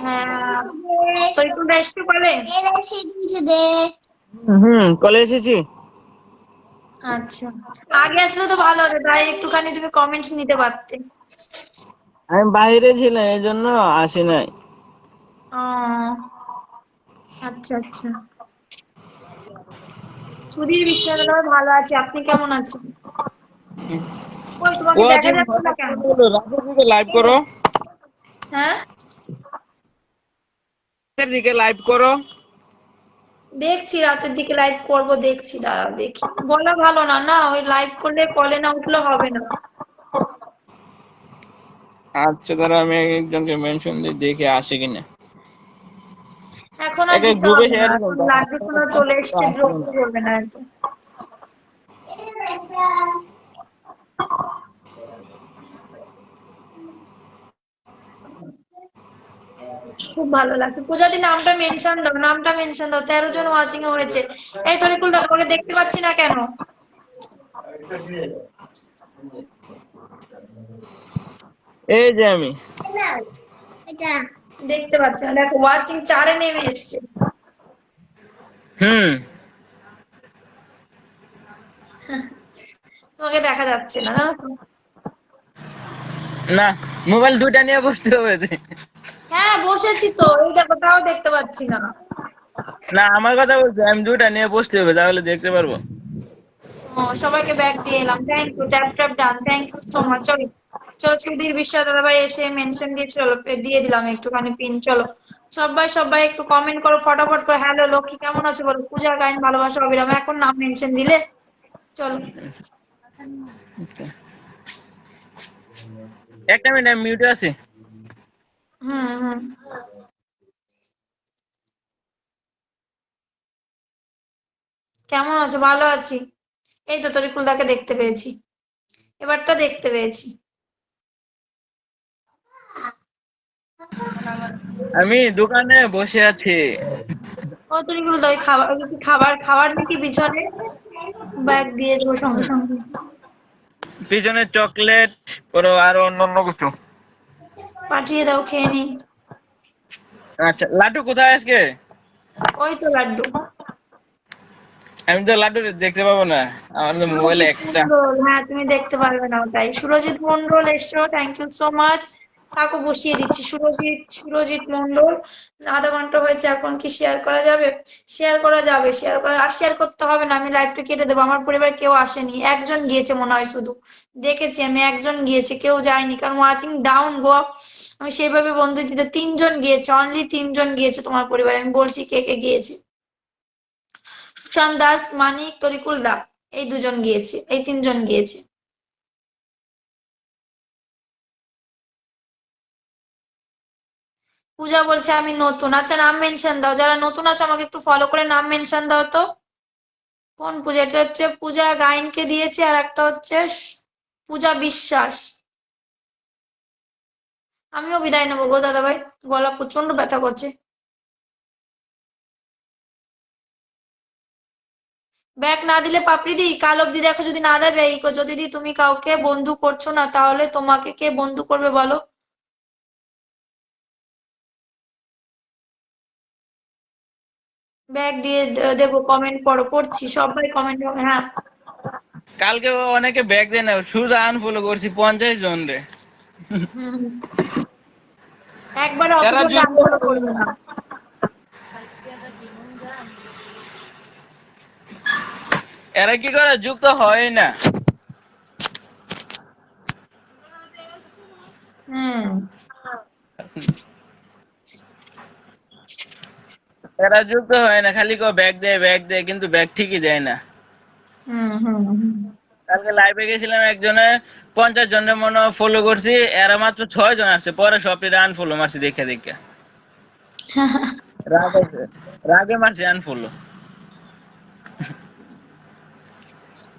হ্যাঁ, তো একটু রেস্ট করে। হুম, কলে এসেছি। আচ্ছা, আগে আসলে তো ভালো হতো, তাই একটুখানি তুমি কমেন্ট নিতে পারতে। আমি বাইরে ছিলাম, এই জন্য আসি নাই। ও আচ্ছা আচ্ছা। সুধীর বিশ্বাস ভালো আছে, আপনি কেমন আছেন? কই তোমাকে দেখা ওয়াচিং যাচ্ছে না হঠাৎ কেন? করে হলো, রাতের দিকে লাইভ করো। হ্যাঁ, রাতের দিকে লাইভ করো। দেখছি রাতের দিকে লাইভ করব, দেখছি, দাঁড়াও দেখি। বলা ভালো না, না ওই লাইভ করলে কলে না উঠলে হবে না। আচ্ছা, তারা আমি একজনকে মেনশন দিয়ে দেখে আসে কিনা। এখন আর একে দিতে গ্রুপে হবে না, শেয়ার এখন করুন। লাড্ডু শোনা চলে এসছে, বিরক্ত করবে না এত। খুব ভালো লাগছে। পূজাদি নামটা মেনশন দাও, নামটা মেনশন দাও, 13 জন ওয়াচিং এ হয়েছে। এই তরিকুল দা, তোমাকে দেখতে পাচ্ছি না কেন? এই যে আমি। দেখতে পাচ্ছি না, দেখো ওয়াচিং 4 এ নেমে এসছে। হুম। তোমাকে দেখা যাচ্ছে না, জানো তো। না, মোবাইল দুইটা নিয়ে বসতে হবে যে। হ্যাঁ বসেছি তো, এই দেখো, তাও দেখতে পাচ্ছি না। না, আমার কথা বলছি, আমি দুইটা নিয়ে বসতে হবে তাহলে দেখতে পারবো। ও, সবাইকে ব্যাগ দিয়ে এলাম, thank you, tap tap done, thank you so much. চলো চলো, সুধীর বিশ্বাস দাদা ভাই এসে মেনশন দিয়ে, চলো দিয়ে দিলাম একটুখানি পিন। চলো সবাই সবাই একটু কমেন্ট করো ফটাফট করে। হ্যালো লক্ষ্মী, কেমন আছো বলো। পূজা গাইন, ভালোবাসা অবিরাম, এখন নাম মেনশন দিলে। চলো। একটা মিনিট, আমি মিউটে আছি। হুম হুম। কেমন আছো? ভালো আছি। এই তো তরিকুলদাকে দেখতে পেয়েছি, এবারটা দেখতে পেয়েছি। আমি দোকানে বসে আছি। ও তরিকুলদা, ওই খাবার, ওই কি খাবার খাবার নাকি পিছনে? ব্যাগ দিয়ে দেবো সঙ্গে সঙ্গে। পিছনে চকলেট পরে আরো অন্য কিছু। পাঠিয়ে দাও, খেয়ে নি। আচ্ছা, লাড্ডু কোথায় আজকে? ওই তো লাড্ডু। আমি তো লাড্ডু দেখতে পাবো না, আমার তো মোবাইলে সুরজিৎ একটা। মন্ডল, হ্যাঁ তুমি দেখতে পারবে না ওটাই। সুরজিৎ মন্ডল এসছো, থ্যাংক ইউ সো মাচ। কাকু বসিয়ে দিচ্ছি, সুরজিৎ সুরজিৎ মন্ডল। আধা ঘন্টা হয়েছে, এখন কি শেয়ার করা যাবে? শেয়ার করা যাবে, শেয়ার করা, আর শেয়ার করতে হবে না, আমি লাইভটা কেটে দেবো। আমার পরিবার কেউ আসেনি, একজন গিয়েছে মনে হয় শুধু, দেখেছি আমি একজন গিয়েছে, কেউ যায়নি, কারণ ওয়াচিং ডাউন গো। আমি সেইভাবে বন্ধু দিতে, 3 জন গিয়েছে, অনলি 3 জন গিয়েছে তোমার পরিবারে, আমি বলছি কে কে গিয়েছে। সুশান্ত দাস, মানিক, তরিকুল দা, এই 2 জন গিয়েছে, এই 3 জন গিয়েছে। পূজা বলছে আমি নতুন। আচ্ছা নাম মেনশন দাও, যারা নতুন আছে আমাকে একটু ফলো করে নাম মেনশন দাও তো। কোন পূজা? এটা হচ্ছে পূজা গাইনকে দিয়েছে, আর একটা হচ্ছে পূজা বিশ্বাস। আমিও বিদায় নেবো গো দাদা ভাই, গলা প্রচন্ড ব্যথা করছে। ব্যাগ না দিলে পাপড়ি দি, কাল অব্দি দেখো যদি না দেবে, যদি দি তুমি কাউকে বন্ধু করছো না, তাহলে তোমাকে কে বন্ধু করবে বলো। ব্যাগ দিয়ে দেবো, কমেন্ট পড়ো, পড়ছি সবাই কমেন্ট। হ্যাঁ। কালকে অনেকে ব্যাগ দেয় না, সুজা আনফলো করছি 50 জন রে। হুম হুম। একবার এরা অফিসে যুক্ত আনফলো করবে না। এরা কি করে যুক্ত হয় না। হুম এরা যুক্ত হয় না, খালি কো ব্যাগ দেয় কিন্তু ব্যাগ ঠিকই দেয় না। হুম হুম হুম। কালকে লাইভে গেছিলাম, একজনে 50 জনের মনে ফলো করছি, এরা মাত্র 6 জন আসছে, পরে সবটি আনফলো মারছি দেখে দেখে। রাগে রাগে মারছি আনফলো।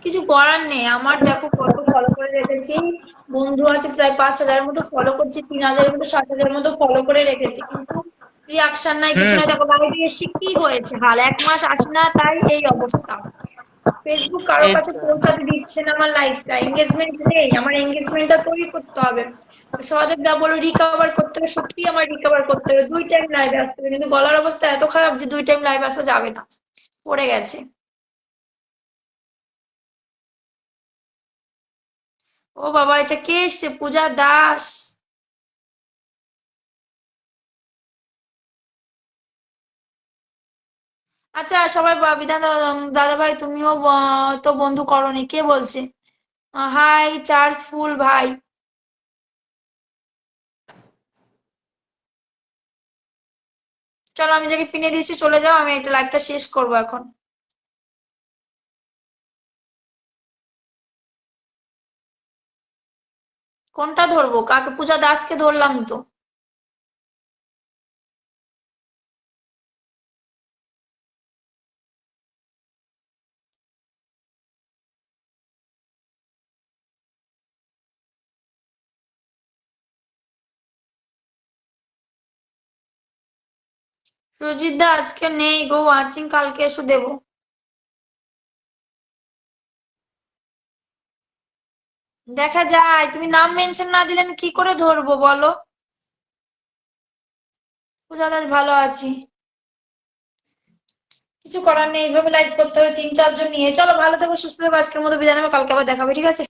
কিছু করার নেই, আমার দেখো কত ফলো করে রেখেছি। বন্ধু আছে প্রায় 5,000 মতো ফলো করছি, 3,000 মতো 7,000 মতো ফলো করে রেখেছি, কিন্তু রিয়াকশন নাই, কিছু হুম। নাই। দেখো লাইভে এসে কি হয়েছে হাল, 1 মাস আসি না, তাই এই অবস্থা। ফেসবুক কারো এই কাছে তো। পৌঁছাতে দিচ্ছে না আমার লাইফটা, এঙ্গেজমেন্ট নেই, আমার এঙ্গেজমেন্টটা তৈরি করতে হবে। সহদেব দা বলো রিকভার করতে হবে, সত্যি আমার রিকভার করতে হবে, 2 টাইম লাইভে আসতে হবে, কিন্তু গলার অবস্থা এত খারাপ যে 2 টাইম লাইভে আসা যাবে না, পড়ে গেছে। ও বাবা, এটা কে এসছে? পূজা দাস। আচ্ছা সবাই বিধান দাদা ভাই, তুমিও তো বন্ধু করনি, কে বলছে? হাই চার্জ ফুল ভাই। চলো আমি যাকে পিনে দিয়েছি চলে যাও, আমি এটা লাইভটা শেষ করবো এখন। কোনটা ধরবো? কাকে? পূজা দাসকে ধরলাম তো। সুজিত দা আজকে নেই গো ওয়াচিং, কালকে এসে দেবো। দেখা যায়, তুমি নাম মেনশন না দিলে আমি কি করে ধরবো বলো। পূজা দাস ভালো আছি, কিছু করার নেই, এইভাবে লাইভ করতে হবে 3-4 জন নিয়ে। চলো ভালো থেকো, সুস্থ থেকো, আজকের মতো বিদায় নেবো, কালকে আবার দেখাবে, ঠিক আছে।